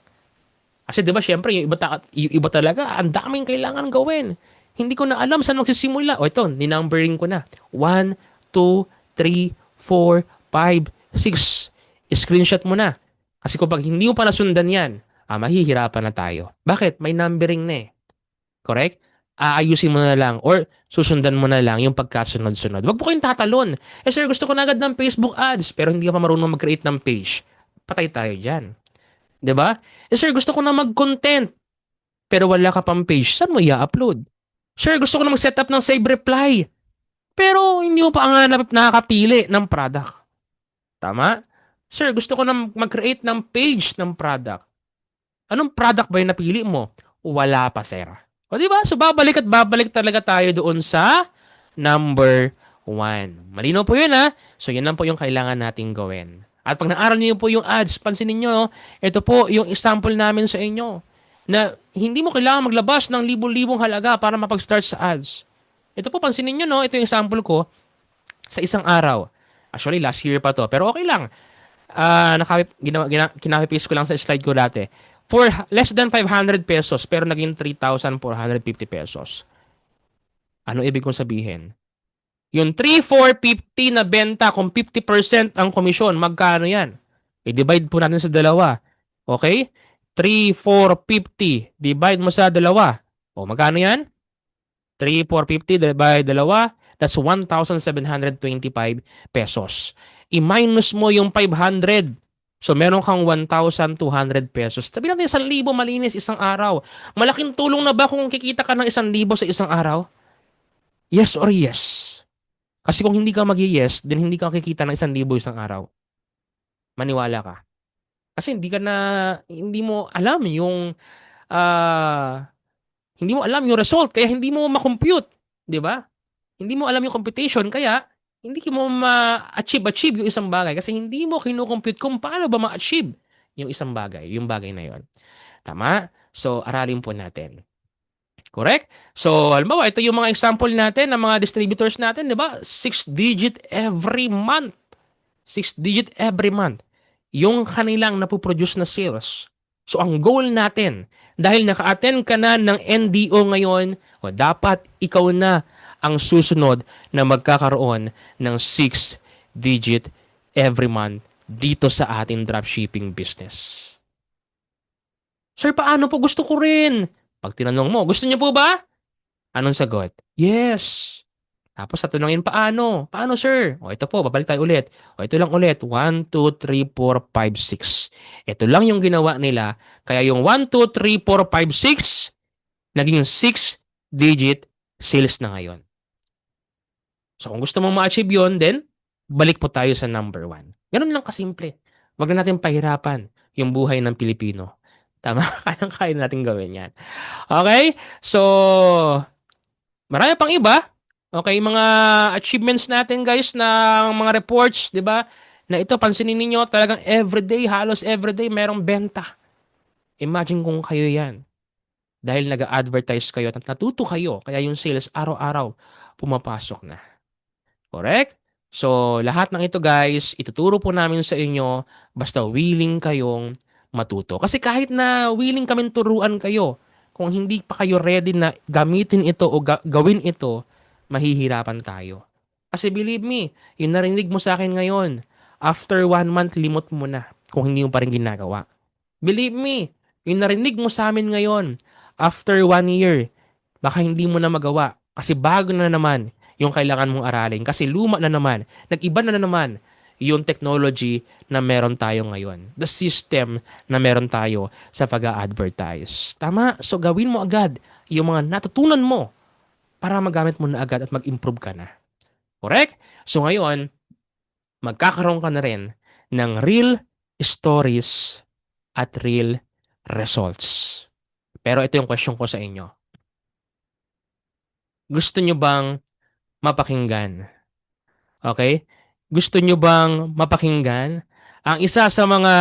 Kasi 'di ba syempre yung iba talaga ang daming kailangan gawin. Hindi ko na alam saan magsisimula. O ito, ninumbering ko na. 1, 2, 3, 4, 5, 6. Screenshot mo na. Kasi kung pag hindi mo pa nasundan yan, mahihirapan na tayo. Bakit? May numbering na eh. Correct? Aayusin mo na lang or susundan mo na lang yung pagkasunod-sunod. Wag po kayong tatalon. Eh sir, gusto ko na agad ng Facebook ads pero hindi ka pa marunong mag-create ng page. Patay tayo dyan. 'Di ba? Eh sir, gusto ko na mag-content pero wala ka pang page. Saan mo i-upload? Sir, gusto ko na mag-set up ng save reply pero hindi mo pa nga nakakapili ng product. Tama? Sir, gusto ko na mag-create ng page ng product. Anong product ba yung napili mo? Wala pa, sir. O di ba? So babalik at babalik talaga tayo doon sa number 1. Malinaw po yun ha. So yan lang po yung kailangan nating gawin. At pag naaral niyo po yung ads, pansinin niyo, ito po yung example namin sa inyo na hindi mo kailangan maglabas ng libo-libong halaga para mapag-start sa ads. Ito po, pansinin niyo, no? Ito yung example ko sa isang araw. Actually, last year pa to. Pero okay lang. Kinapipis ko lang sa slide ko dati. For less than 500 pesos, pero naging 3,450 pesos. Ano ibig kong sabihin? Yung 3,450 na benta, kung 50% ang komisyon, magkano yan? I-divide po natin sa dalawa. Okay? 3,450 divide mo sa dalawa. O, magkano yan? 3,450 divide dalawa, that's 1,725 pesos. I-minus mo yung 500. So, meron kang 1,200 pesos. Sabi natin, 1,000 malinis isang araw. Malaking tulong na ba kung kikita ka ng 1,000 sa isang araw? Yes or yes? Kasi kung hindi ka mag-yes, then hindi ka kikita ng 1,000 isang araw. Maniwala ka. Kasi hindi mo alam yung, hindi mo alam yung result, kaya hindi mo ma-compute. Di ba? Hindi mo alam yung computation, kaya hindi mo ma-achieve yung isang bagay kasi hindi mo kinukompute kung paano ba ma-achieve yung isang bagay, yung bagay na yon. Tama? So, aralin po natin. Correct? So, halimbawa, ito yung mga example natin ng mga distributors natin, di ba? 6-digit every month. 6-digit every month. Yung kanilang napoproduce na sales. So, ang goal natin, dahil naka-attend ka na ng NDO ngayon, dapat ikaw na ang susunod na magkakaroon ng 6-digit every month dito sa ating dropshipping business. Sir, paano po? Gusto ko rin. Pag tinanong mo, gusto niyo po ba? Anong sagot? Yes. Tapos tatanungin paano? Paano, sir? O ito po, babalik tayo ulit. O ito lang ulit. 1, 2, 3, 4, 5, 6. Ito lang yung ginawa nila. Kaya yung 1, 2, 3, 4, 5, 6, naging 6-digit sales na ngayon. So kung gusto mong ma-achieve yun, then balik po tayo sa number 1. Ganun lang kasimple. Huwag na natin pahirapan yung buhay ng Pilipino. Tama? Kayang-kaya natin gawin yan. Okay? So, marami pang iba. Okay, mga achievements natin guys ng mga reports, 'di ba? Na ito pansinin niyo talagang everyday, halos everyday merong benta. Imagine kung kayo 'yan. Dahil nag-advertise kayo at natuto kayo, kaya yung sales araw-araw pumapasok na. Correct? So, lahat ng ito guys, ituturo po namin sa inyo basta willing kayong matuto. Kasi kahit na willing kaming turuan kayo, kung hindi pa kayo ready na gamitin ito o gawin ito, mahihirapan tayo. Kasi believe me, yung narinig mo sa akin ngayon, after 1 month, limot mo na kung hindi mo pa rin ginagawa. Believe me, Yung narinig mo sa amin ngayon, after 1 year, baka hindi mo na magawa. Kasi bago na naman yung kailangan mong aralin. Kasi luma na naman. Nag-iba na naman yung technology na meron tayo ngayon. The system na meron tayo sa pag-a-advertise. Tama? So gawin mo agad yung mga natutunan mo para magamit mo na agad at mag-improve ka na. Correct? So ngayon, magkakaroon ka na rin ng real stories at real results. Pero ito yung question ko sa inyo. Gusto nyo bang mapakinggan? Okay? Gusto nyo bang mapakinggan ang isa sa mga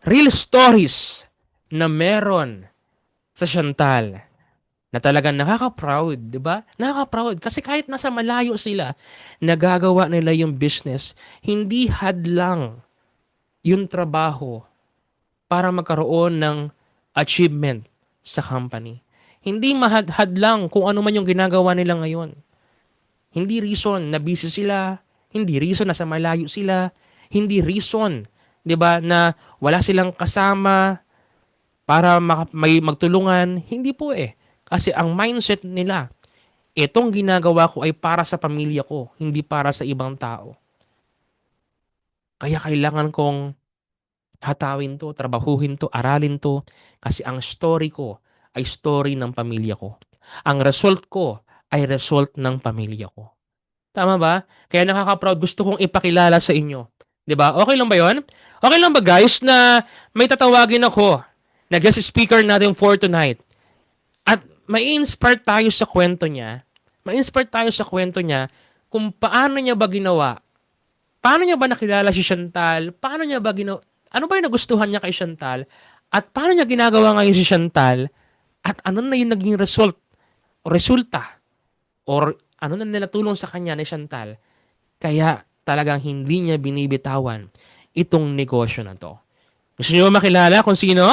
real stories na meron sa Chantal na talagang nakaka-proud, 'di ba? Nakaka-proud kasi kahit nasa malayo sila, nagagawa nila yung business, hindi hadlang yung trabaho para magkaroon ng achievement sa company. Hindi mahadhad lang kung ano man yung ginagawa nila ngayon. Hindi reason na busy sila, hindi reason na sa malayo sila, hindi reason, 'di ba, na wala silang kasama para may magtulungan. Hindi po eh. Kasi ang mindset nila, itong ginagawa ko ay para sa pamilya ko, hindi para sa ibang tao. Kaya kailangan kong hatawin to, trabahuhin to, aralin to, kasi ang story ko ay story ng pamilya ko. Ang result ko ay result ng pamilya ko. Tama ba? Kaya nakaka-proud. Gusto kong ipakilala sa inyo. 'Di ba? Okay lang ba 'yon? Okay lang ba guys na may tatawagin ako na guest speaker natin for tonight? At mai-inspire tayo sa kwento niya. Ma-inspire tayo sa kwento niya kung paano niya ba ginawa. Paano niya ba nakilala si Chantal? Paano niya ba ginawa? Ano ba yung nagustuhan niya kay Chantal? At paano niya ginagawa ngayon si Chantal? At ano na yung naging result o resulta? Or ano na natulong sa kanya ni Chantal? Kaya talagang hindi niya binibitawan itong negosyo na to. Gusto niyo ba makilala kung sino?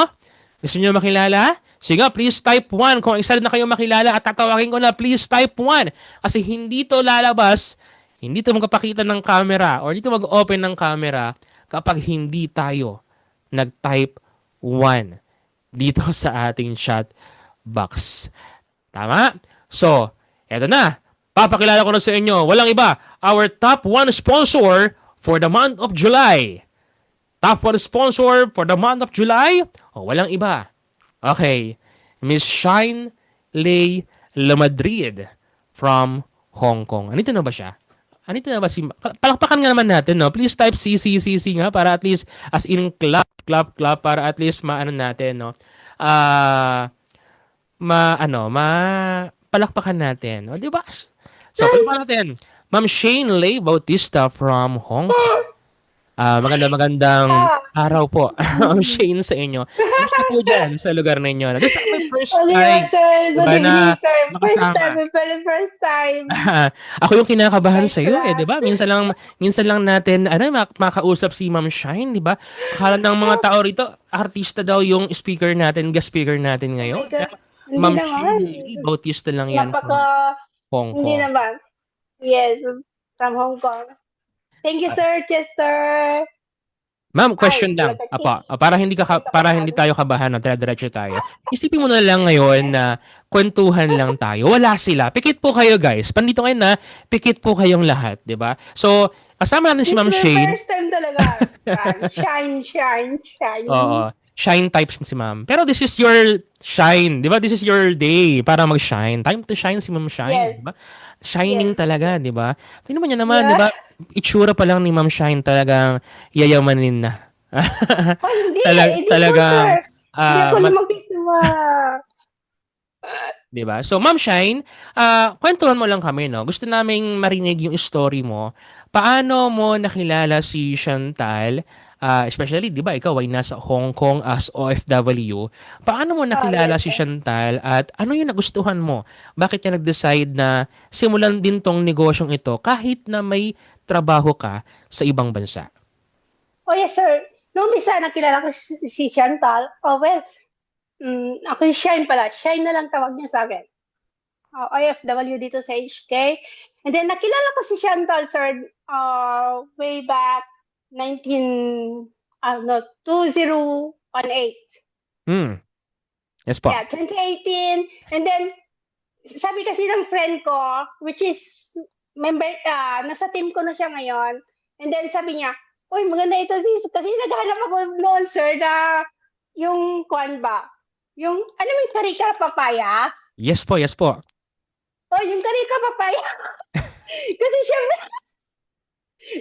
Gusto niyo makilala? Sige, please type 1. Kung isa na kayo makilala at tatawagin ko na, please type 1. Kasi hindi to lalabas, hindi to magpapakita ng camera or dito mag-open ng camera kapag hindi tayo nag-type 1 dito sa ating chat box. Tama? So, eto na. Papakilala ko na sa inyo. Walang iba. Our top 1 sponsor for the month of July. Top 1 sponsor for the month of July? O, walang iba. Okay. Miss Shine Lei Lamadrid from Hong Kong. Anito na ba siya? Anito na ba si... Palakpakan nga naman natin, no? Please type CCCC nga para at least as in clap, clap, clap para at least maano natin, no? Ah... ma palakpakan natin. O, di ba? So, palakpakan natin. Ma'am Shane Lei Bautista from Hong Kong. Magandang araw po, Ma'am Shane sa inyo. Kamusta po dyan sa lugar ninyo? This is my first time, Sir. Good diba, na evening, sir. First time, makasama. very first time. Ako yung kinakabahan Thanks sa iyo eh, 'di lang. ba? Minsan lang natin makausap si Ma'am Shine, 'di ba? Akala ng mga tao rito, artista daw yung speaker natin, guest speaker natin Oh my ngayon. God. Pero Hindi Ma'am naman. Shine Bautista lang 'yan from Napaka, Hong hindi Kong. naman. Yes, from Hong Kong. Thank you, Sir Chester. Ma'am, Ay, question lang. malagkati. Apa, para hindi Kabahan. tayo kabahan, no, diretso tayo. Isipin mo na lang ngayon na kwentuhan lang tayo. Wala sila. Pikit po kayo, guys. Pandito ngayon na pikit po kayong lahat, 'di ba? So, kasama natin si This is Ma'am my Shane. first time talaga. Shine, shine, shine. Oo. Shine types si Ma'am. Pero this is your shine, 'di ba? This is your day para mag-shine. Time to shine si Ma'am Shine, Yes, 'di ba? Shining yes. talaga, 'di ba? Tingnan mo niya naman, 'di Yeah. ba? Itsura pa lang ni Ma'am Shine talagang yayamanin na. Oh, hindi. Hindi po, Talagang sir. Hindi ako ma- lumagis na. 'di ba? So Ma'am Shine, kwentuhan mo lang kami, no? Gusto naming marinig yung story mo. Paano mo nakilala si Chantal? Especially, 'di ba, ikaw ay nasa Hong Kong as OFW. Paano mo Oh, nakilala yes, si sir. Chantal at ano yung nagustuhan mo? Bakit ka nag-decide na simulan din tong negosyong ito kahit na may trabaho ka sa ibang bansa? Oh, yes, sir. Noong umpisa, nakilala ko si Chantal. Oh, well, ako si Shine pala. Shine na lang tawag niya sa akin. OFW dito sa HK. And then, nakilala ko si Chantal, sir, way back 19... no, 2018. Hmm. Yes po. Yeah, 2018. And then, sabi kasi ng friend ko, which is member, nasa team ko na siya ngayon. And then sabi niya, uy, maganda ito sis. Kasi naghahanap ako noon, sir, na yung kwan ba? Yung, ano yung karika papaya? Yes po, yes po. Oh, yung karika papaya. Kasi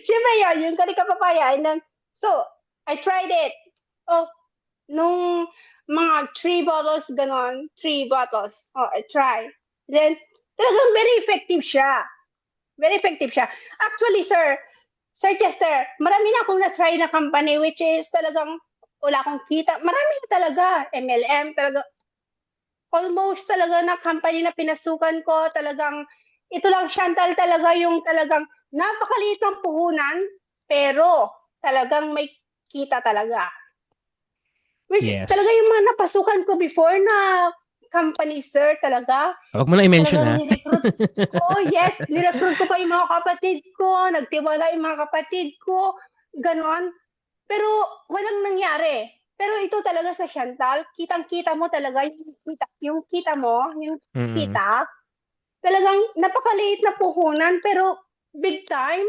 syempre yun, yung karika papaya. And then, so, I tried it. Oh, nung mga 3 bottles, ganon, 3 bottles. Oh, I tried. Then, talagang very effective siya. Very effective siya. Actually, Sir Chester, marami na akong na-try na company which is talagang wala akong kita. Marami na talaga. MLM, talaga. Almost talaga na company na pinasukan ko. Talagang, ito lang Chantal talaga yung talagang napakaliit ng puhunan, pero talagang may kita talaga. Which talaga Yes. yung mga napasukan ko before na company, sir, talaga. Huwag mo na i-mention Talagang ha. nirecruit. Oh, yes. Nirecruit ko pa yung mga kapatid ko. Nagtiwala yung mga kapatid ko. Ganon. Pero walang nangyari. Pero ito talaga sa Chantal, kitang-kita mo talaga yung kita mo, yung Mm. kita. Talagang napakaliit na puhunan, pero big time.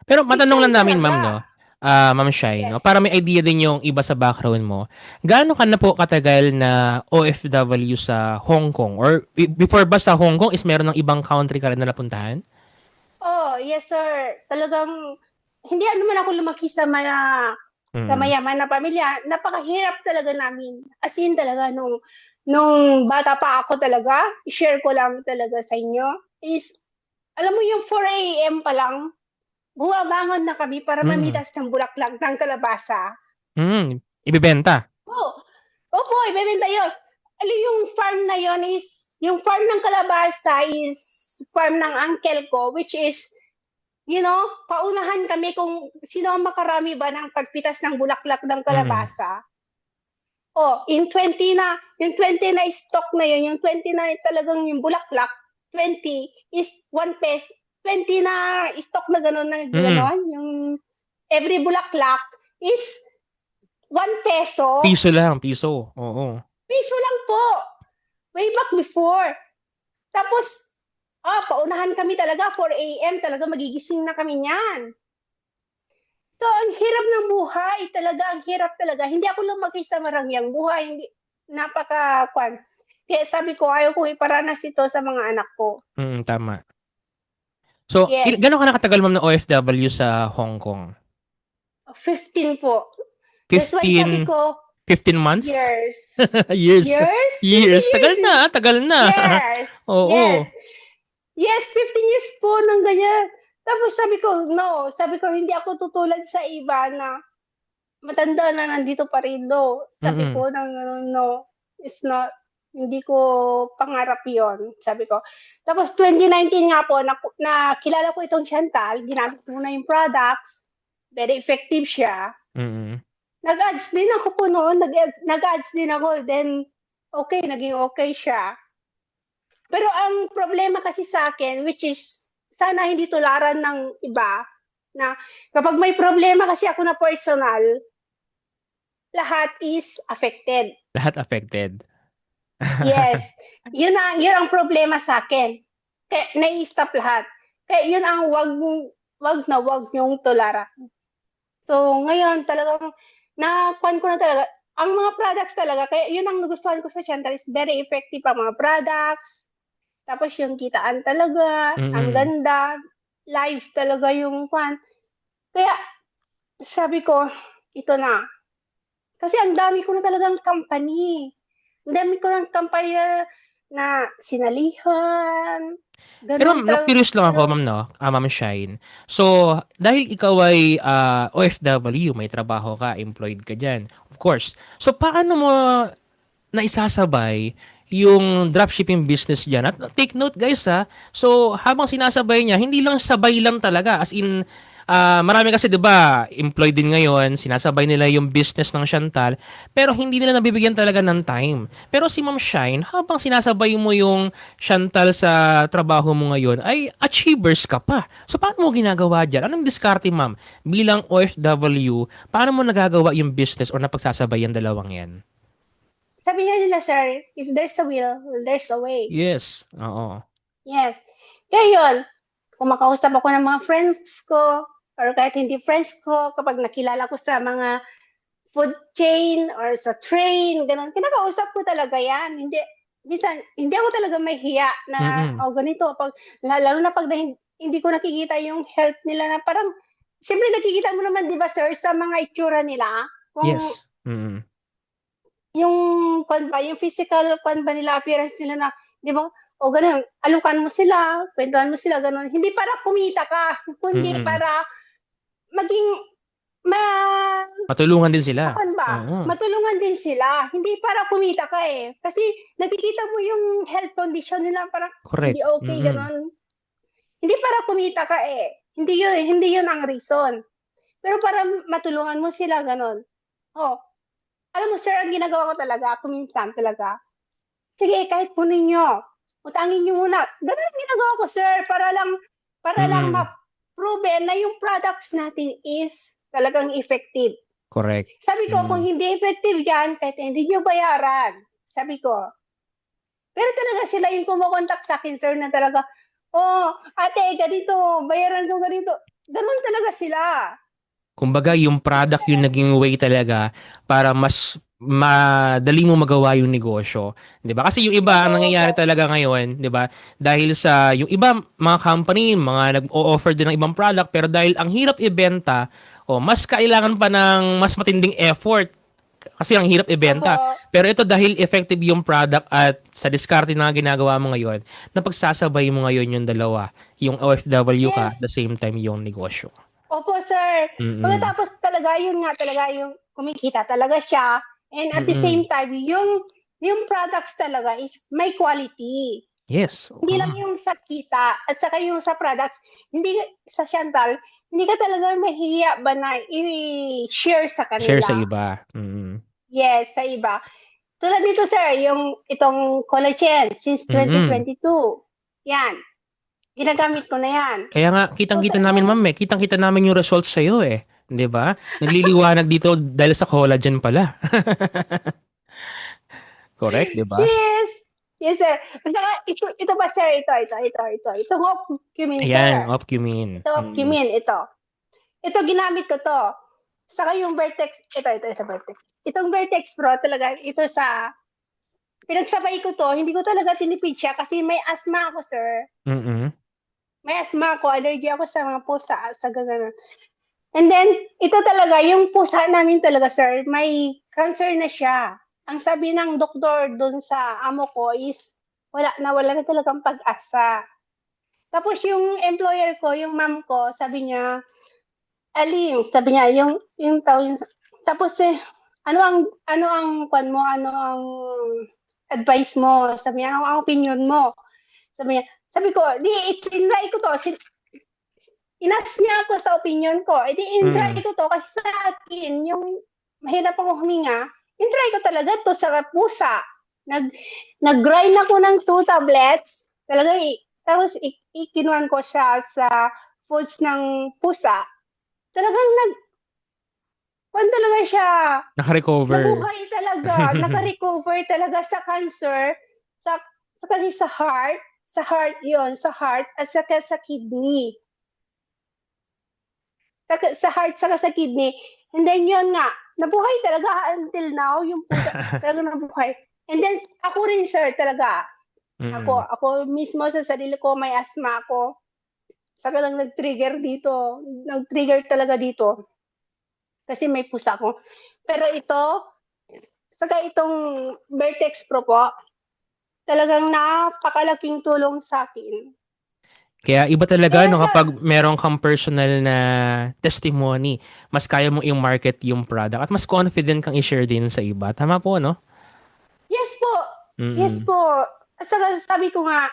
Pero Big matanong time lang namin, ma'am, no? talaga. Ma'am Shine, Yes. no? Para may idea din yung iba sa background mo. Gaano ka na po katagal na OFW sa Hong Kong? Or before ba sa Hong Kong is meron ng ibang country ka rin na napuntahan? Oh, yes, sir. Talagang, hindi naman ako lumaki sa Mm. mayaman na pamilya. Napakahirap talaga namin. As in talaga, nung bata pa ako talaga, share ko lang talaga sa inyo, is, alam mo yung 4 a.m. pa lang, bumabangon na kami para Mm. mamitas ng bulaklak ng kalabasa. Mm. Ibibenta. Oh, opo, ibebenta yun. Alam yung farm na yun is, yung farm ng kalabasa is farm ng uncle ko, which is, paunahan kami kung sino ang makarami ba ng pagpitas ng bulaklak ng Mm. kalabasa. Oh, yung 20 na stock na yun, yung 20 na talagang yung bulaklak, 20 is 1 peso. 20 na stock na gano'n Mm. yung every bulaklak is 1 peso. Piso lang, piso. Oo. Piso lang po. Way back before. Tapos, paunahan kami talaga, 4 a.m. talaga magigising na kami niyan. So, ang hirap ng buhay. Talaga, ang hirap talaga. Hindi ako lumaki sa marangyang buhay. Hindi, napaka-kwan. Kaya sabi ko, ayaw kong iparanas ito sa mga anak ko. Mm, tama. So, Yes. gano'n ka nakatagal, ma'am, na OFW sa Hong Kong? 15 po. That's why sabi 15, ko, 15 months? years. Years. Years? 15 Years. years. Tagal na, tagal na. Yes. Yes. Oo. Yes, 15 years po ng ganyan. Tapos sabi ko, no. Sabi ko, hindi ako tutulad sa iba na matanda na nandito pa rin, no. Sabi Mm. ko, no, it's not, hindi ko pangarap yon, sabi ko. Tapos 2019 nga po, kilala ko itong Chantal, ginamit ko na yung products, very effective siya. Mm. Nag-ads din ako po noon, nag-ads din ako, then okay, naging okay siya. Pero ang problema kasi sa akin, which is, sana hindi tularan ng iba, na kapag may problema kasi ako na personal, lahat is affected. Lahat affected. Yes. Yun ang problema sa akin. Kaya nai-stop lahat. Kaya yun ang wag yung tularan. So, ngayon talagang nakuan ko na talaga. Ang mga products talaga, kaya yun ang nagustuhan ko sa Chantal is very effective ang mga products. Tapos yung kitaan talaga, ang Mm. ganda, live talaga yung kwan. Kaya sabi ko, ito na. Kasi ang dami ko na talagang company. Ang dami ko ng company na sinalihan. Pero Ganon talaga. na-curious lang ako, Pero, ma'am, no? Ma'am Shine. So, dahil ikaw ay OFW, may trabaho ka, employed ka dyan, of course. So, paano mo naisasabay yung dropshipping business dyan? At take note, guys, ha? So, habang sinasabay niya, hindi lang sabay lang talaga. As in, Marami kasi 'di ba, employed din ngayon, sinasabay nila yung business ng Chantal, pero hindi nila nabibigyan talaga ng time. Pero si Ma'am Shine, habang sinasabay mo yung Chantal sa trabaho mo ngayon, ay achievers ka pa. So paano mo ginagawa diyan? Anong diskarte, Ma'am? Bilang OFW, paano mo nagagawa yung business or napagsasabay yung dalawang 'yan? Sabi nga nila, sir, if there's a will, there's a way. Yes, oo. Yes. Kaya yun, kung makausap ako ng mga friends ko, or kahit hindi friends ko, kapag nakilala ko sa mga food chain or sa train, ganun, kinakausap ko talaga yan. Hindi, minsan, hindi ako talaga mahiya na, Mm. oh, ganito, pag, lalo na pag hindi ko nakikita yung health nila na parang, siyempre nakikita mo naman, di ba, sir, sa mga itsura nila, kung Yes. Mm. yung kwan ba, yung physical kwan ba nila, appearance nila na, di ba, o ganun, alukan mo sila, kwentuhan mo sila, ganun. Hindi para kumita ka, kundi Mm. para maging ma Matulungan din sila. kwan ba, Oo. matulungan din sila. Hindi para kumita ka eh. Kasi nakikita mo yung health condition nila, parang hindi Correct. okay, Mm. ganun. Hindi para kumita ka eh. Hindi yun ang reason. Pero para matulungan mo sila, ganun. Oh, alam mo sir, ang ginagawa ko talaga, ako minsan talaga, sige, kahit kunin nyo, utangin nyo muna. Ganun ang ginagawa ko, sir, para lang Mm. ma-prove na yung products natin is talagang effective. Correct. Sabi ko, kung Mm. hindi effective yan, kahit hindi nyo bayaran. Sabi ko. Pero talaga sila yung kumukontak sa akin, sir, na talaga, oh, ate, ganito, bayaran ko ganito. Ganun talaga sila. Kumbaga, yung product yung naging way talaga para mas madali mo magawa yung negosyo, 'di ba? Kasi yung iba Opo, ang opo. nangyayari talaga ngayon, 'di ba? Dahil sa yung iba mga company, mga nag-o-offer din ng ibang product pero dahil ang hirap ibenta, mas kailangan pa ng mas matinding effort kasi ang hirap Opo. ibenta. Pero ito dahil effective yung product at sa diskarte na ginagawa mo ngayon, napagsasabay mo ngayon yung dalawa, yung OFW ka Yes. at the same time yung negosyo. Opo, sir. Mm. Pagkatapos talaga, yun nga talaga yung kumikita talaga siya. And at the Mm. same time, yung products talaga is may quality. Yes. Hindi lang yung sa kita at saka yung sa products, hindi sa Chantal, hindi ka talaga mahiya ba na i-share sa Share sa kanila. iba. Mm. Yes, sa iba. Tulad dito, sir, yung itong collagen since Mm. 2022. Yan. Ginagamit ko na yan. Kaya nga, So, kitang-kita namin, talagang ma'am, eh. Kitang-kita namin yung results sa'yo, eh. 'Di ba? Nagliliwanag dito dahil sa collagen pala. Correct, 'di ba? yes! Yes, sir. At saka, ito ba, sir? Ito. Ito ho, cumin, Ayan, sir. Opcumin. Ito, Mm. cumin, ito. Ito, ginamit ko to. Saka yung Vertex, ito, Vertex. Itong Vertex Pro, talaga, ito pinagsabay ko to, hindi ko talaga tinipid siya kasi may asthma ako, sir. Mm. May asthma ako, allergy ako sa mga pusa, sa gano'n. And then, ito talaga, yung pusa namin talaga, sir, may cancer na siya. Ang sabi ng doktor dun sa amo ko is, wala na talagang pag-asa. Tapos yung employer ko, yung mom ko, sabi niya, sabi niya, yung tawag, tapos ano ang advice mo? Sabi niya, ang opinion mo? Sabi ko, di, itinry ko to. Inas niya ako sa opinion ko. E di, in-try Mm. ko to kasi sa akin, yung mahirap ako huminga, in-try ko talaga to sa pusa. Nag, nag-grind ako ng 2 tablets. Talaga, tapos ikinuan ko siya sa foods ng pusa. Talagang kung talaga siya, Naka-recover. nabuhay talaga, naka-recover talaga sa cancer, sa, kasi sa heart yon sa heart, at saka sa kidney. Sa heart, saka sa kidney. And then yun nga, nabuhay talaga until now, yung pusa, talaga nabuhay. And then, ako rin sir, talaga. Mm. Ako mismo sa sarili ko, may asthma ako. Saka lang nag-trigger dito. Nag-trigger talaga dito. Kasi may pusa ko. Pero ito, saka itong Vertex Pro po, talagang napakalaking tulong sa akin. Kaya iba talaga Kaya no sa, kapag meron kang personal na testimony, mas kaya mo i-market yung product at mas confident kang i-share din sa iba. Tama po, no? yes po, yes Mm. po. Saka sabi ko nga,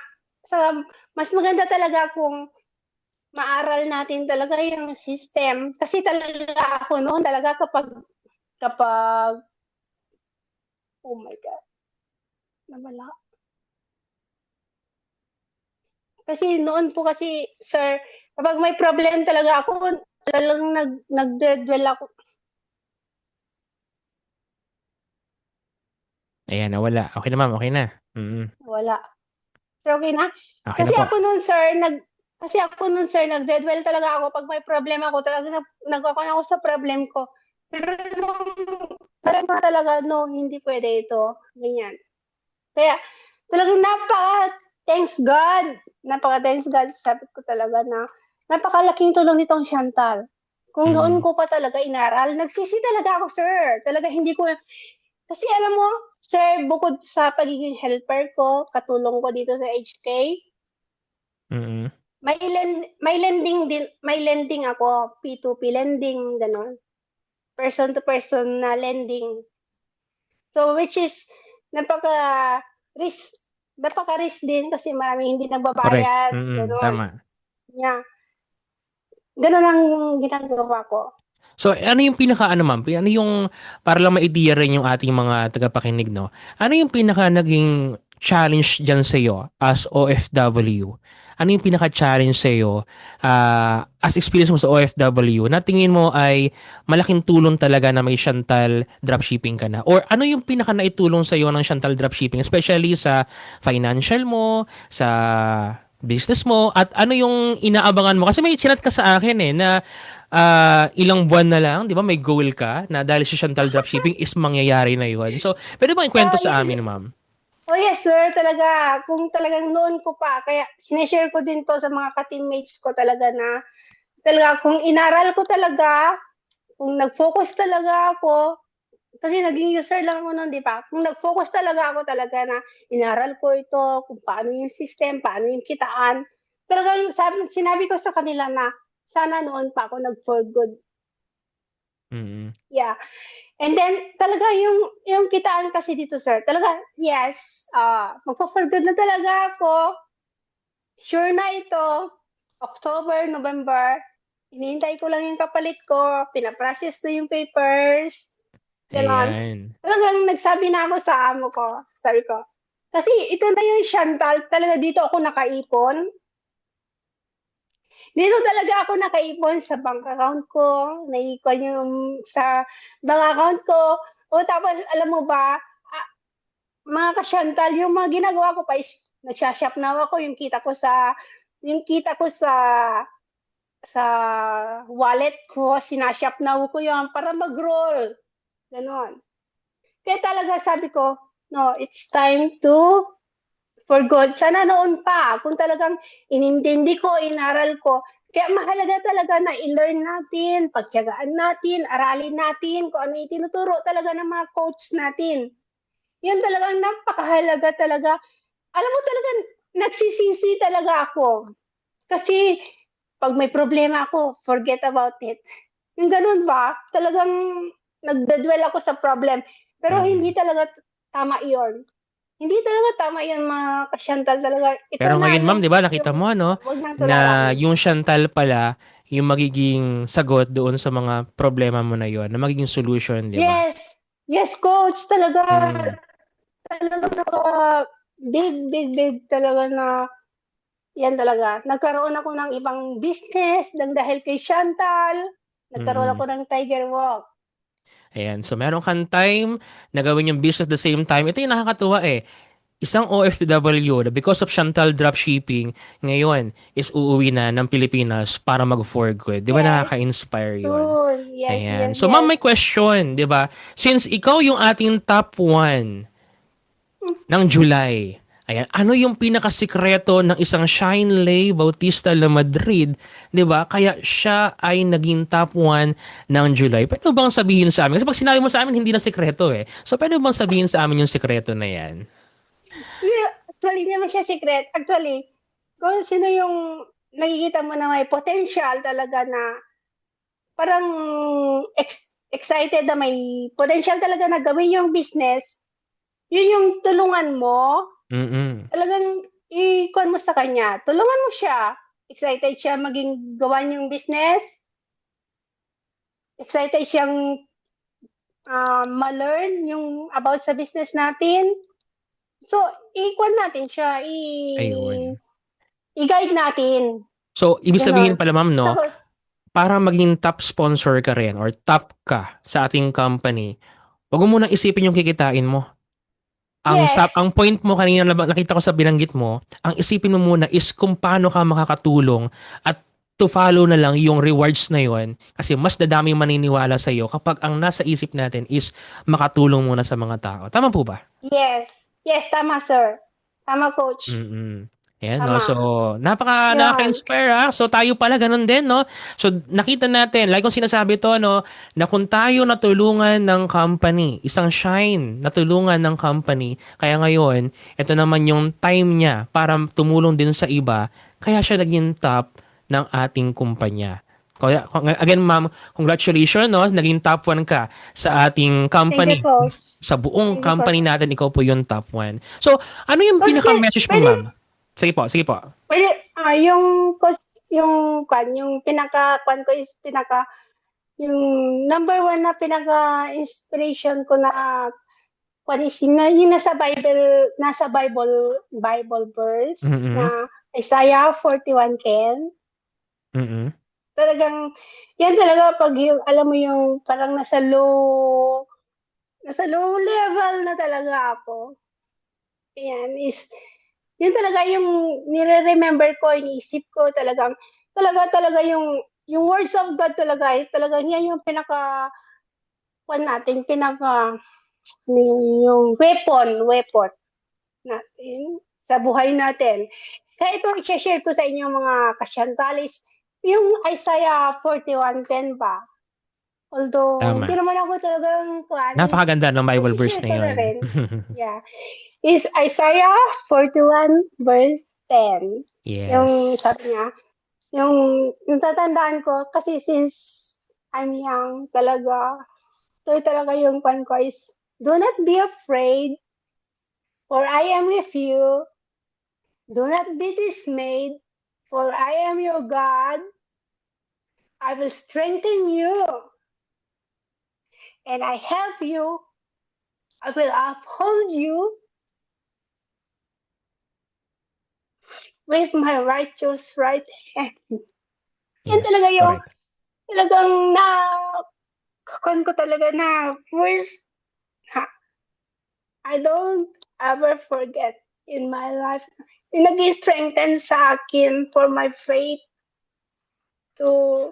sa, mas maganda talaga kung maaral natin talaga yung system. Kasi talaga ako noon talaga kapag oh my God, nawala. Kasi noon po kasi, sir, kapag may problem talaga ako, talagang nagdedwell ako. Ayan, nawala. Okay na ma'am, okay na. Wala. So, okay na? Okay na Kasi po. ako noon, sir, nagdedwell talaga ako pag may problem ako, talaga nag-ako ako sa problem ko. Pero talaga, no, hindi pwede ito. Ganyan. Kaya, talagang thanks God. Thanks God. Sabi ko talaga na, napakalaking tulong nitong Chantal. Kung noon Mm. ko pa talaga inaral, nagsisi talaga ako, sir. Talaga hindi ko, kasi alam mo, sir, bukod sa pagiging helper ko, katulong ko dito sa HK, Mm. may lending ako, P2P lending, gano'n. Person to person na lending. So, which is, napaka risk napaka-risk din kasi maraming hindi Correct. nagbabayad, Mm, gano'n. tama. Yeah. Gano'n ang ginagawa ko. So, ano yung pinaka-ano ma'am? Ano yung, para lang ma-idea rin yung ating mga tagapakinig, no? Ano yung pinaka naging challenge dyan sa iyo as OFW? Ano yung pinaka-challenge sa iyo as experience mo sa OFW na tingin mo ay malaking tulong talaga na may Chantal dropshipping ka na? Or ano yung pinaka naitulong sa iyo ng Chantal dropshipping? Especially sa financial mo, sa business mo, at ano yung inaabangan mo? Kasi may chinat ka sa akin na ilang buwan na lang, di ba, may goal ka na dahil sa Chantal Dropshipping is mangyayari na yun. So, pwede bang ikwento sa Yes. amin, ma'am? Oh yes, sir, talaga. Kung talagang noon ko pa, kaya sineshare ko din to sa mga ka-teammates ko talaga na, talaga, kung inaral ko talaga, kung nag-focus talaga ako, kasi naging user lang ako noon, di ba? Kung nag-focus talaga ako talaga na inaral ko ito, kung paano yung system, paano yung kitaan, talagang sinabi ko sa kanila na sana noon pa ako nag-for good. Mm. Yeah. And then, talaga yung kitaan kasi dito, sir, talaga, yes, magpa-for good na talaga ako. Sure na ito. October, November, hinihintay ko lang yung kapalit ko, pinaprocess na yung papers, ganon. Ayan. Talagang nagsabi na ako sa amo ko, sabi ko, kasi ito na yung Chantal, talaga dito ako nakaipon. Dito talaga ako nakaipon sa bank account ko, naikon yung sa bank account ko. O tapos, alam mo ba, mga ka-Chantal, yung mga ginagawa ko pa is, nagsashop na ako, yung kita ko sa wallet ko, sinashop na ko yun para mag-roll. Ganon. Kaya talaga sabi ko, no, it's time to for good. Sana noon pa, kung talagang inintindi ko, inaral ko, kaya mahalaga talaga na i-learn natin, pagtyagaan natin, aralin natin, kung ano yung tinuturo talaga ng mga coach natin. Yan talagang napakahalaga talaga. Alam mo talaga, nagsisisi talaga ako. Kasi pag may problema ako, forget about it. Yung ganun ba, talagang nagdadwell ako sa problem. Pero hindi Mm. talaga tama yon. Hindi talaga tama yan, mga kasyantal talaga. Ito Pero na ngayon, ma'am, yung, di ba, nakita mo, wag nang na tulalangin. yung Chantal pala, yung magiging sagot doon sa mga problema mo na yon, na magiging solution, di ba? Yes, yes coach, talaga, Mm. talaga big talaga na, yan talaga. Nagkaroon ako ng ibang business dahil kay Chantal. Nagkaroon Mm. ako ng Tiger Walk. Ayan. So, meron kang time na gawin yung business at the same time. Ito yung nakakatuwa eh. Isang OFW na because of Chantal Dropshipping, ngayon is uuwi na ng Pilipinas para mag-for good. Di ba Yes, nakaka-inspire yun? soon. Yes, Ayan. yes, So, ma'am, yes. may question, di ba? Since ikaw yung ating top 1 ng July, ayan, ano yung pinakasikreto ng isang Shinelay Bautista La Madrid, di ba? Kaya siya ay naging top 1 ng July. Pwede mo bang sabihin sa amin? Kasi pag sinabi mo sa amin, hindi na sikreto eh. So, pwede mo bang sabihin sa amin yung sikreto na yan? Actually, hindi naman siya secret. Actually, kung sino yung nakikita mo na may potential talaga na parang excited na may potential talaga na gawin yung business, yun yung tulungan mo, Mm-mm. talagang i-con mo sa kanya. Tulungan mo siya. excited siya maging gawan yung business, excited siyang ma-learn yung about sa business natin. So, i-kwan natin siya, Ayun. i-guide natin. So, ibig sabihin Ganon. pala, ma'am, no, So, para maging top sponsor ka rin or top ka sa ating company, wag mo munang isipin yung kikitain mo. yes, Ang point mo kanina nakita ko sa binanggit mo, ang isipin mo muna is kung paano ka makakatulong at to follow na lang yung rewards na yon kasi mas dadaming maniniwala sa iyo kapag ang nasa isip natin is makatulong muna sa mga tao. Tama po ba? yes, yes, tama sir. Tama coach. Mm. Ayan, no? So, Tama. Yan. nakaka-inspire, ha? So, tayo pala, ganun din, no? So, nakita natin, like kung sinasabi to, no, na kung tayo natulungan ng company, isang shine, natulungan ng company, kaya ngayon, ito naman yung time niya para tumulong din sa iba, kaya siya naging top ng ating kumpanya. Kaya, again, ma'am, congratulations, no? Naging top 1 ka sa ating Thank you company. coach. Sa buong Thank you coach. company natin, ikaw po yung top 1. So, ano yung Coach, pinaka-message mo, pwede, ma'am? Sige po, sige po. pwede, yung coach, yung pinaka-kwan ko is yung number 1 na pinaka-inspiration ko na kwan is yung nasa Bible verse Mm-mm. na Isaiah 41:10. Mm-mm. Talagang, yan talaga pag yung, alam mo yung parang nasa low level na talaga ako. Yan is, yun talaga yung nire-remember ko, iniisip ko talaga yung words of God talaga, talagang yan yung natin, yung weapon natin sa buhay natin. Kaya ito, i-share ko sa inyo mga kasyantalis, yung Isaiah 41:10 ba? Although, Tama. hindi naman ako talagang is, Napakaganda ng Bible verse i-share na ko na yun. rin. Yeah. Is Isaiah 41 verse 10. Yung Yes. sabi niya, yung tatandaan ko, kasi since I'm young, ito talaga yung kwan ko is, do not be afraid, for I am with you. Do not be dismayed, for I am your God. I will strengthen you, and I help you. I will uphold you with my righteous right hand. Yan talaga Yes, yung correct. talagang kwan ko talaga na first, I don't ever forget in my life. Yung nag-strengthen sa akin for my faith to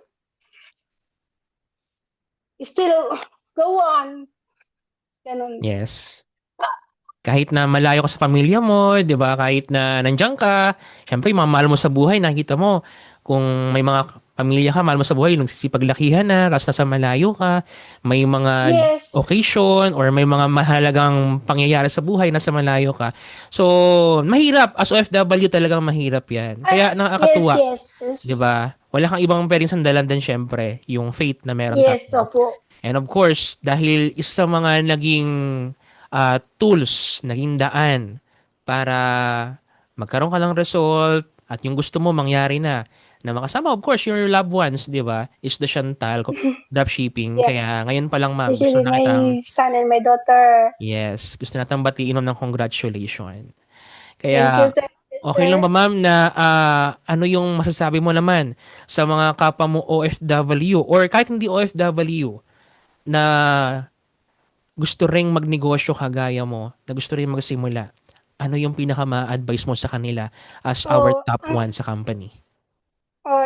still go on. Ganun. Yes. Kahit na malayo ka sa pamilya mo, 'di ba? Kahit na nandiyan ka, syempre yung mga mahal mo sa buhay, nakita mo kung may mga pamilya ka, mahal mo sa buhay, nagsisipaglakihan na, tapos nasa malayo ka, may mga Yes. occasion or may mga mahalagang pangyayari sa buhay, nasa malayo ka. So, mahirap. As OFW talagang mahirap yan. Kaya Yes, nakakatuwa, yes. 'di ba? Wala kang ibang pwedeng sandalan din syempre, yung faith na meron Yes, tayo. opo. And of course, dahil isa sa mga naging tools, naging daan para magkaroon ka ng result at yung gusto mo mangyari na makasama, of course, your loved ones, di ba, is the Chantal dropshipping. Yeah. Kaya ngayon pa lang, ma'am, gusto Especially na my kitang, son and my daughter. yes, gusto natin batiin ng congratulations. Thank you, Kaya, sir. okay lang Sister. ba, ma'am, na ano yung masasabi mo naman sa mga kapwa mo OFW or kahit hindi OFW na gusto ring magnegosyo kagaya mo, na gusto ring magsimula, ano yung pinaka-ma-advise mo sa kanila as our Oh, top one sa company?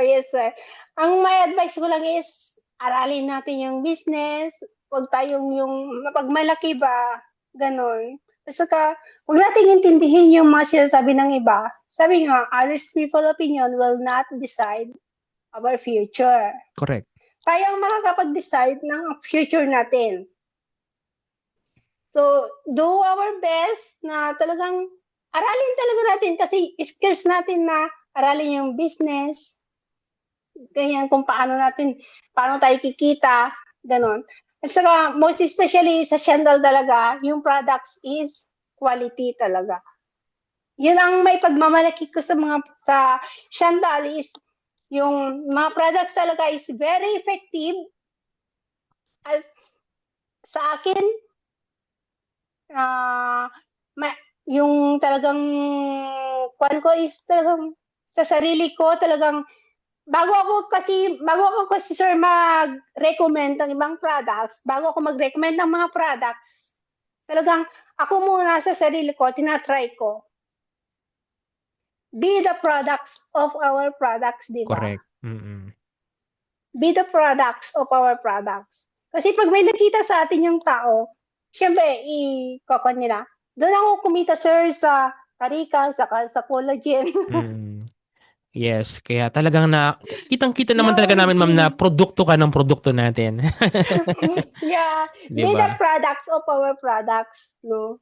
yes, sir. Ang may advice ko lang is, aralin natin yung business. Huwag tayong yung mapagmalaki ba, ganon. At saka, huwag natin intindihin yung mga sinasabi ng iba. Sabi nga, others people opinion will not decide our future. Correct. Tayo ang makakapag-decide ng future natin. So, do our best na talagang aralin talaga natin kasi skills natin na aralin yung business, ganyan kung paano tayo kikita, ganon. At saka, most especially sa Shandal talaga, yung products is quality talaga. Yun ang may pagmamalaki ko sa Shandal is Yung mga products talaga is very effective. As sa akin, ah yung talagang kwan ko is talagang sa sarili ko talagang bago ako kasi sir mag-recommend ng ibang products, bago ako mag-recommend ng mga products, talagang ako muna sa sarili ko, tinatry ko. Be the products of our products, di ba? Correct. Mm. Be the products of our products. Kasi pag may nakita sa atin yung tao, syempre, i-kokon nila. Doon ako kumita, sir, sa Karika, sa collagen. Mm. Yes, kaya talagang kitang-kita naman talaga namin ma'am na No, produkto ka ng produkto natin. yeah, 'Di be the ba? products of our products, no?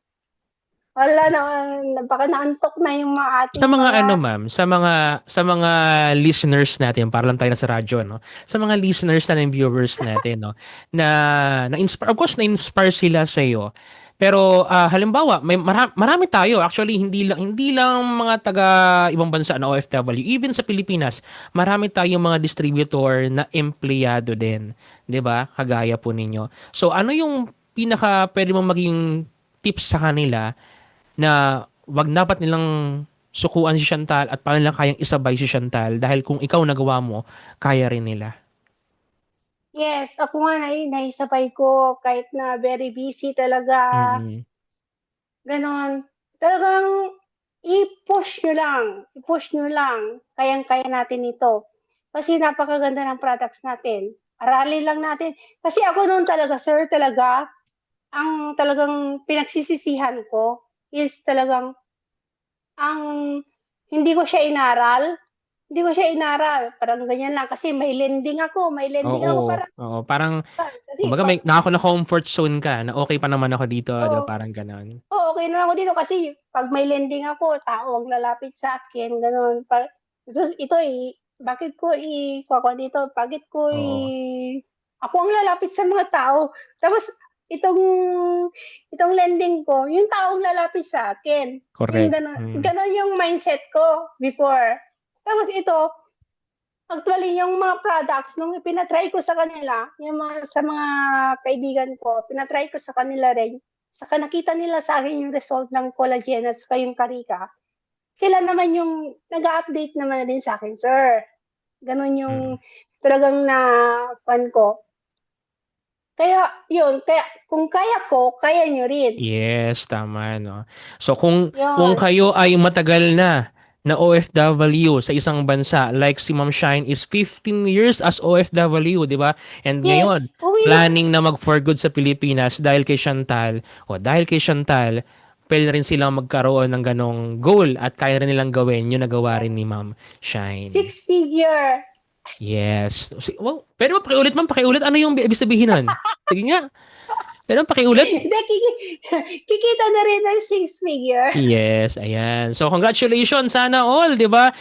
Wala na, baka naantok na yung mga Sa ating mga mga, ano ma'am, sa mga listeners natin, para lang tayo na sa radyo no. Sa mga listeners natin, viewers natin no, na-inspire, of course na-inspire sila sa iyo. Pero halimbawa, marami tayo actually, hindi lang mga taga ibang bansa na OFW, even sa Pilipinas, marami tayong mga distributor na empleyado din, 'di ba? Kagaya po ninyo. So ano yung pinaka pwede mong maging tips sa kanila na wag dapat nilang sukuan si Chantal at paano lang kayang isabay si Chantal dahil kung ikaw nagawa mo, kaya rin nila. yes, ako nga naisabay ko kahit na very busy talaga, Mm. ganon. Talagang i-push nyo lang, kayang-kaya natin ito. Kasi napakaganda ng products natin. Aralin lang natin. Kasi ako noon talaga, sir, talaga, ang talagang pinagsisisihan ko is talagang ang hindi ko siya inaral. Hindi ko siya inaral. Parang ganyan lang. Kasi may lending ako. May lending ako. Oo, Parang, oo, parang kasi kumbaga pag, may na comfort zone ka na okay pa naman ako dito, 'di ba? oh, Parang gano'n. oh, okay na ako dito kasi pag may lending ako, tao ang lalapit sa akin, gano'n. Ito bakit ko kuha dito, bakit ko Oo, ako ang lalapit sa mga tao. Tapos itong itong lending ko, yung tao ang lalapit sa akin. Yung correct. gano'n, Mm. gano'n yung mindset ko before. Tapos ito, actually, yung mga products, nung ipinatry ko sa kanila, sa mga kaibigan ko, pinatry ko sa kanila rin, saka nakita nila sa akin yung result ng collagen at saka yung karika, sila naman yung nag-update naman din sa akin, sir. Ganun yung Mm. talagang na fan ko. Kaya, yun, kung kaya ko, kaya nyo rin. Yes, tama no. So kung Yun. kayo ay matagal na OFW sa isang bansa, like si Ma'am Shine is 15 years as OFW, 'di ba? And ngayon, Yes, uwi na. planning na mag for good sa Pilipinas dahil kay Chantal, pwede na rin silang magkaroon ng ganong goal at kaya rin nilang gawin yung nagawa rin ni Ma'am Shine. Six figure. Yes. Wow, pwede mo pakiulit ma'am, pakiulit. Ano yung ibig sabihin nun? Sige nga. Pwede mo pakiulit? Hindi, kikita na rin ng six figure. Yes, ayan. So congratulations sana all, 'di ba?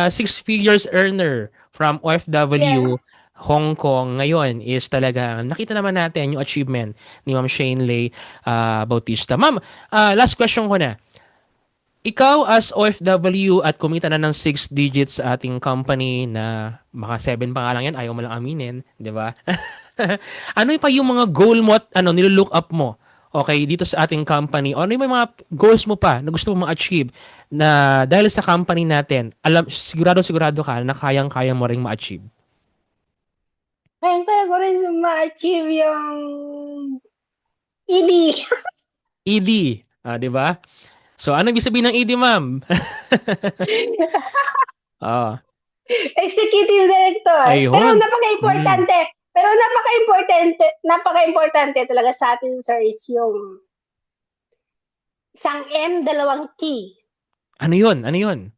Six figures earner from Yeah. OFW Hong Kong ngayon is talaga nakita naman natin yung achievement ni Ma'am Shane Lay Bautista. Ma'am, last question ko na. Ikaw as OFW at kumita na ng six digits sa ating company na maka seven pa nga lang yan, ayaw mo lang aminin, 'di ba? Ano pa yung mga goal mo at ano nilo-look up mo? Okay, dito sa ating company. O ano yung mga goals mo pa na gusto mo ma-achieve na dahil sa company natin, sigurado ka na kayang-kaya mo ring ma-achieve. Kaya ko rin ma-achieve yung ED. ED, 'di ba? So ano ibig sabihin ng ED, ma'am? Oh, Executive Director. Pero ayun. Mm. napaka-importante. Pero napaka-importante talaga sa atin, sir, is yung isang M, dalawang T. Ano 'yun? Ano 'yun?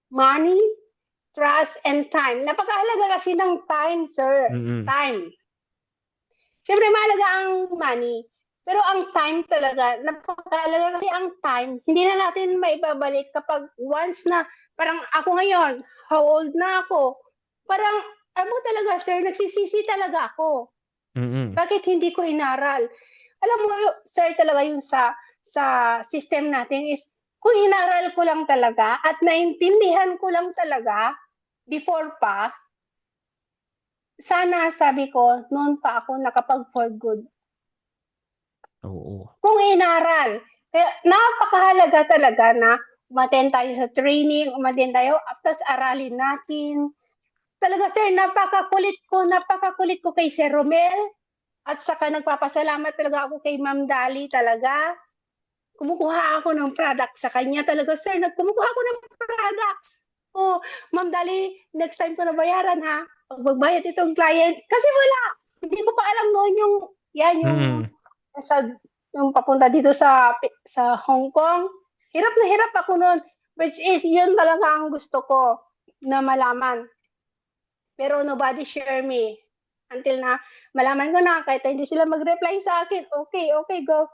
Money, trust, and time. Napakahalaga kasi ng time, sir. Mm. Time. Siyempre, mahalaga ang money. Pero ang time talaga, napakahalaga kasi ang time, hindi na natin maibabalik kapag once na, parang ako ngayon, how old na ako? Parang, ano talaga, sir, nagsisisi talaga ako. Mm. Bakit hindi ko inaral? Alam mo, sir, talaga yung sa system natin is kung inaral ko lang talaga at naintindihan ko lang talaga before pa, sana sabi ko, noon pa ako nakapag-for good. Oo. Kung inaral. Kaya napakahalaga talaga na umattend tayo sa training, umattend tayo, tapos aralin natin. Talaga sir, napakakulit ko kay Sir Romel. At saka nagpapasalamat talaga ako kay Ma'am Dali talaga. Kumukuha ako ng product sa kanya talaga, sir. Kumukuha ako ng products. Oh, Ma'am Dali, next time ko na bayaran ha. Pag magbayad itong client. Kasi wala. Hindi ko pa alam noon yung sa yung papunta dito sa Hong Kong. Hirap na hirap ako noon. Which is, yun talaga ang gusto ko na malaman. Pero nobody share me. Until na malaman ko na, kahit hindi sila mag-reply sa akin, okay, go.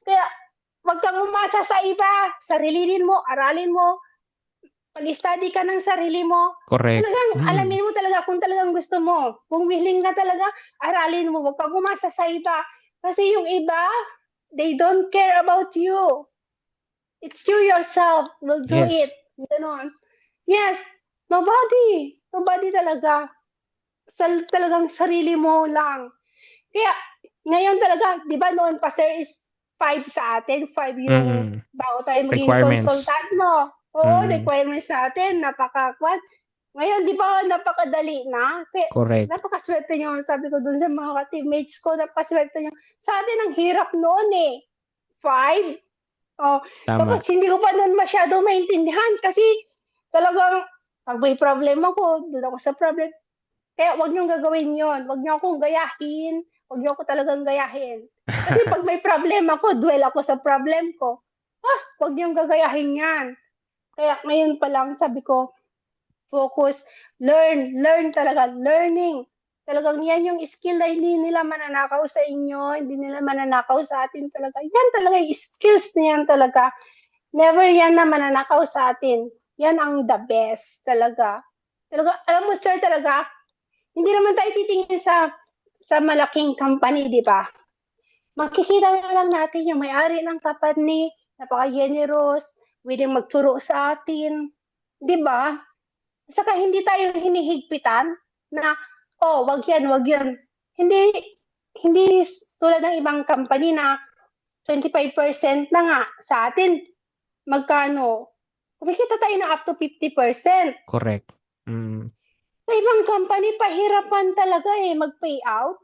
Kaya, wag kang umasa sa iba. Sarilinin mo, aralin mo. Pag-study ka ng sarili mo. Correct. Talagang alamin mo talaga kung talagang gusto mo. Kung willing ka talaga, aralin mo. Wag kang umasa sa iba. Kasi yung iba, they don't care about you. It's you yourself will do Yes. it. Ganon. Yes, nobody. Nobody talaga. Talagang sarili mo lang. Kaya, ngayon talaga, di ba noon pa sir is 5 sa atin, 5 yung bago tayo maging Requirements. consultant mo. Oo, requirements natin, napaka-kwad. Ngayon, di ba, napakadali na. Kaya, Correct. napakaswerte nyo. Sabi ko dun sa mga teammates ko, napakaswerte nyo. Sa atin, ang hirap noon eh. 5? Oh, Tama. tapos hindi ko pa noon masyado maintindihan kasi talagang pag may problem ako, doon ako sa problem. Kaya wag niyong gagawin yon. Wag niyo akong gayahin. Wag niyo ako talagang gayahin. Kasi pag may problem ako, dwell ako sa problem ko. Wag niyong gagayahin yan. Kaya ngayon pa lang sabi ko, focus, learn talaga, learning. Talagang yan yung skill na hindi nila mananakaw sa inyo, hindi nila mananakaw sa atin talaga. Yan talaga yung skills na yan talaga. Never yan na mananakaw sa atin. Yan ang the best talaga. Talaga, alam mo sir talaga, hindi naman tayo titingin sa malaking company, di ba? Makikita na lang natin yung may-ari ng company, napaka-generous, pwedeng magturo sa atin, di ba? Saka hindi tayo hinihigpitan na, wag yan, wag yan. Hindi, hindi tulad ng ibang company na 25% na nga sa atin. Magkano? Kumikita tayo ng up to 50%. Correct. Sa ibang company, pahirapan talaga mag-pay out.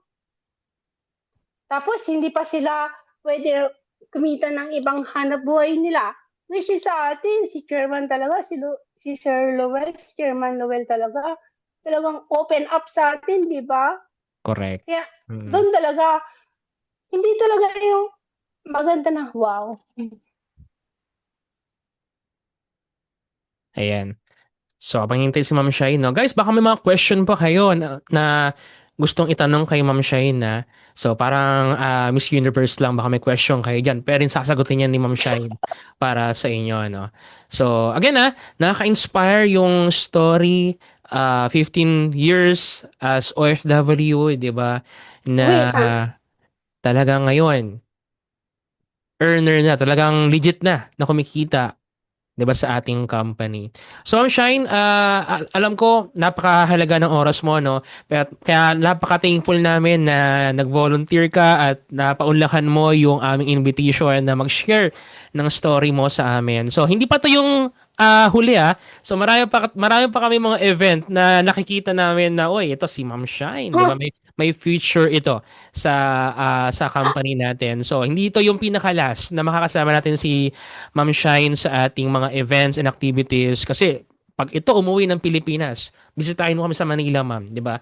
Tapos, hindi pa sila pwede kumita ng ibang hanap buhay nila. Which is sa atin, si chairman talaga, si Sir Lowell, si Chairman Lowell talaga, talagang open up sa atin, di ba? Correct. Kaya, doon talaga, hindi talaga yung maganda na wow. Ayan. So, habang hintay si Ma'am Shine, no? Guys, baka may mga question pa kayo na gustong itanong kay Ma'am Shine na. So, parang Miss Universe lang, baka may question kayo dyan. Pero rin sasagutin yan ni Ma'am Shine para sa inyo, no? So, again, nakaka-inspire yung story, 15 years as OFW, di ba? Na Wait, talagang ngayon, earner na, talagang legit na kumikita 'di ba sa ating company. So Ma'am Shine, alam ko napakahalaga ng oras mo no. Kaya napaka-thankful namin na nag-volunteer ka at napaunlakan mo yung aming invitation na mag-share ng story mo sa amin. So hindi pa 'to yung huli. So marami pa kami mga event na nakikita namin na oy, ito si Ma'am Shine, 'di ba? May future ito sa company natin. So hindi ito yung pinaka-last na makakasama natin si Ma'am Shine sa ating mga events and activities kasi pag ito umuwi ng Pilipinas, bisitahin mo kami sa Manila, ma'am, 'di ba?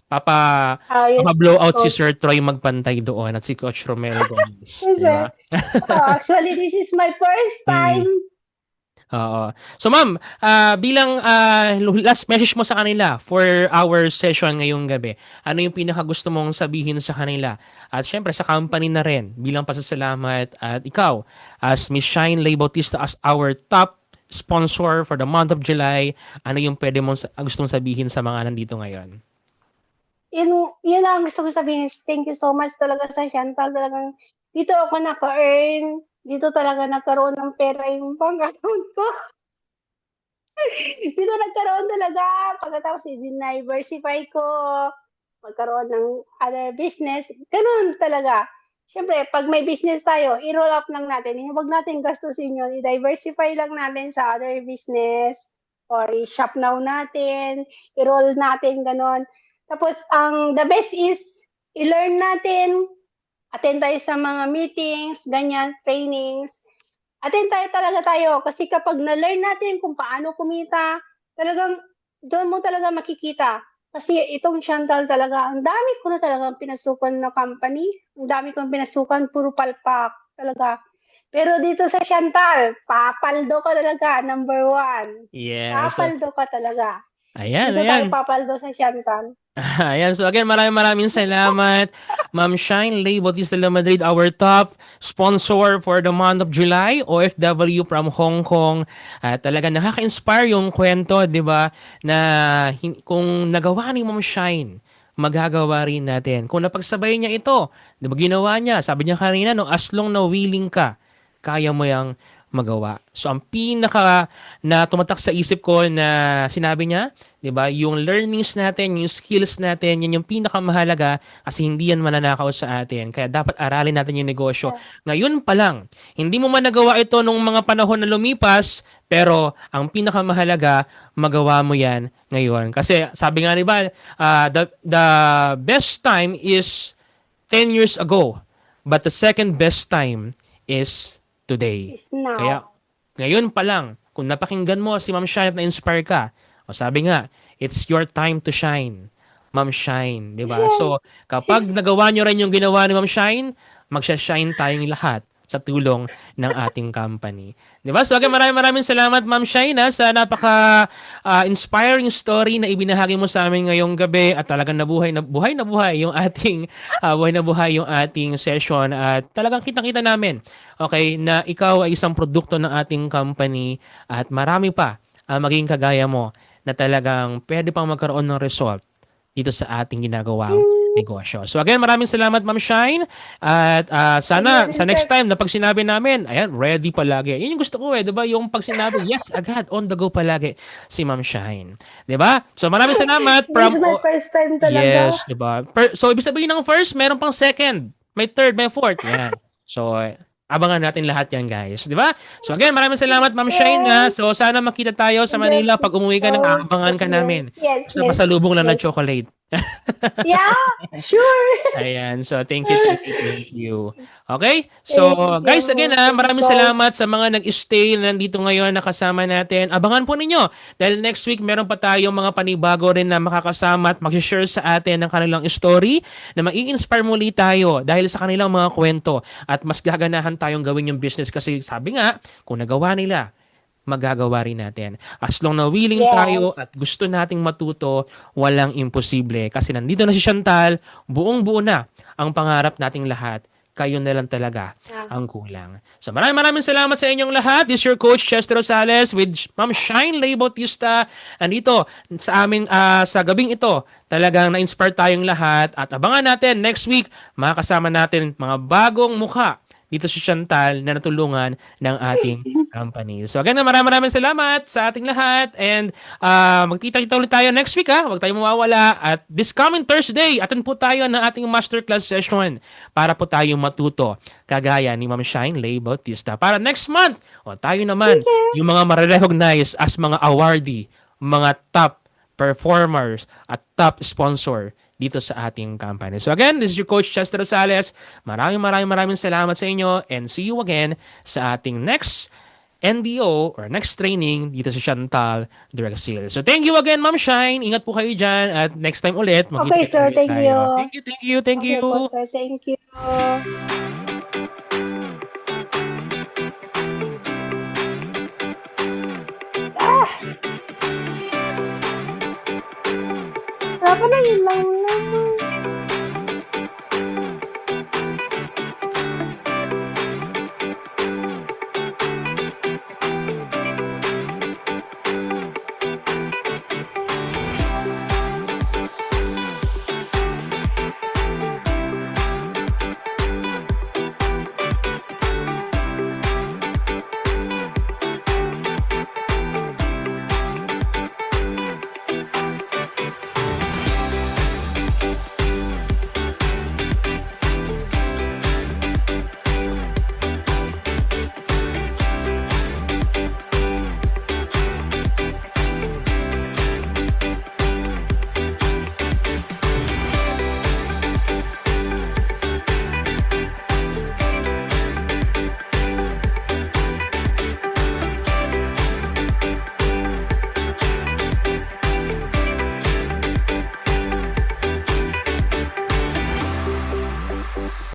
Papa yes, blow out si coach. Sir Troy magpantay doon at si Coach Romel Gomez, Yes, 'di sir. ba? Actually, this is my first Mm. time. Oo. So ma'am, bilang last message mo sa kanila for our session ngayong gabi, ano yung pinaka gusto mong sabihin sa kanila? At syempre sa company na rin bilang pasasalamat at ikaw as Miss Shine Lay Bautista as our top sponsor for the month of July, ano yung pwede mong gustong sabihin sa mga nandito ngayon? Yun ang gusto ko sabihin is thank you so much talaga sa Chantal. Talagang dito ako naka-earn. dito talaga nagkaroon ng pera yung bank account ko. Dito nagkaroon talaga. Pagkatapos i-diversify ko, magkaroon ng other business. Ganun talaga. Siyempre, pag may business tayo, i-roll up lang natin. Huwag natin gastusin yun. I-diversify lang natin sa other business or i-shop now natin, i-roll natin, ganun. Tapos, the best is, i-learn natin, attend tayo sa mga meetings, ganyan, trainings. Attend tayo kasi kapag na-learn natin kung paano kumita, talagang doon mo talaga makikita. Kasi itong Chantal talaga, ang dami ko na talagang pinasukan na company. Ang dami kong pinasukan, puro palpak talaga. Pero dito sa Chantal, papaldo ka talaga, number 1. Yes. Papaldo ka talaga. Ayan, Dito tayo ayan. papaldo sa Chantal. Ayan. So again, maraming salamat, Ma'am Shine Lay Bautista de Madrid, our top sponsor for the month of July, OFW from Hong Kong. At talaga nakaka-inspire yung kwento, di ba? Na kung nagawa ni Ma'am Shine, magagawa rin natin. Kung napagsabay niya ito, di ba ginawa niya? Sabi niya kanina, no, as long na willing ka, kaya mo yang magawa. So ang pinaka na tumatak sa isip ko na sinabi niya, 'di ba? Yung learnings natin, yung skills natin, yan yung pinakamahalaga kasi hindi yan mananakaw sa atin. Kaya dapat aralin natin yung negosyo. Ngayon pa lang, hindi mo man nagawa ito nung mga panahon na lumipas, pero ang pinakamahalaga, magawa mo yan ngayon. Kasi sabi nga 'di ba, the best time is 10 years ago, but the second best time is today. Is now. Kaya ngayon pa lang, kung napakinggan mo si Ma'am Shine at na-inspire ka, o sabi nga, it's your time to shine. Ma'am Shine, di ba? So, kapag nagawa nyo rin yung ginawa ni Ma'am Shine, magsha-shine tayong lahat sa tulong ng ating company. Di ba? So, again, maraming salamat, Ma'am Shine, sa napaka-inspiring story na ibinahagi mo sa amin ngayong gabi at talagang buhay na buhay yung ating buhay na buhay yung ating session at talagang kitang-kita namin, okay, na ikaw ay isang produkto ng ating company at marami pa maging kagaya mo na talagang pwede pang magkaroon ng result dito sa ating ginagawang negosyo. So again, maraming salamat, Ma'am Shine. At sana sa next time na pag sinabi namin, ayan, ready palagi. Yun yung gusto ko di ba? Yung pag sinabi, yes, agad, on the go palagi si Ma'am Shine. Di ba? So maraming salamat. This is my first time talaga. Yes, di ba? So ibig sabihin ng first, meron pang second, may third, may fourth. Yan. So abangan natin lahat yan, guys. Di ba? So again, maraming salamat, Ma'am Shine. So sana makita tayo sa Manila pag umuwi ka ng aabangan ka namin. Yes, Sa pasalubong lang na chocolate. Yeah, sure. Ayan. So, thank you. Okay? So, guys, again, maraming salamat sa mga nag-stay na nandito ngayon na kasama natin. Abangan po ninyo. Dahil next week, meron pa tayong mga panibago rin na makakasama at mag-share sa atin ng kanilang story na mag-i-inspire muli tayo dahil sa kanilang mga kwento at mas gaganahan tayong gawin yung business kasi sabi nga, kung nagawa nila, magagawa rin natin. As long na willing tayo at gusto nating matuto, walang imposible. Kasi nandito na si Chantal, buong-buo na ang pangarap nating lahat. Kayo na lang talaga ang kulang. So maraming salamat sa inyong lahat. This is your coach, Chester Rosales with Ma'am Shine Lay Bautista. Andito sa amin sa gabing ito, talagang na-inspire tayong lahat. At abangan natin next week, makakasama natin mga bagong mukha dito si Chantal na natulungan ng ating company. So again, maraming salamat sa ating lahat and magkita-kita ulit tayo next week Huwag tayong mawawala at this coming Thursday, attend po tayo ng ating masterclass session para po tayong matuto kagaya ni Ma'am Shine Lay Bautista. Para next month, tayo naman yung mga ma-recognize as mga awardee, mga top performers at top sponsor dito sa ating company. So again, this is your coach Chester Rosales. Maraming salamat sa inyo and see you again sa ating next NDO or next training dito sa Chantal Drexel. So thank you again, Ma'am Shine. Ingat po kayo dyan at next time ulit. Okay, sir. Thank you. Thank you. Okay po, sir. Thank you. Dapat na yun lang naman.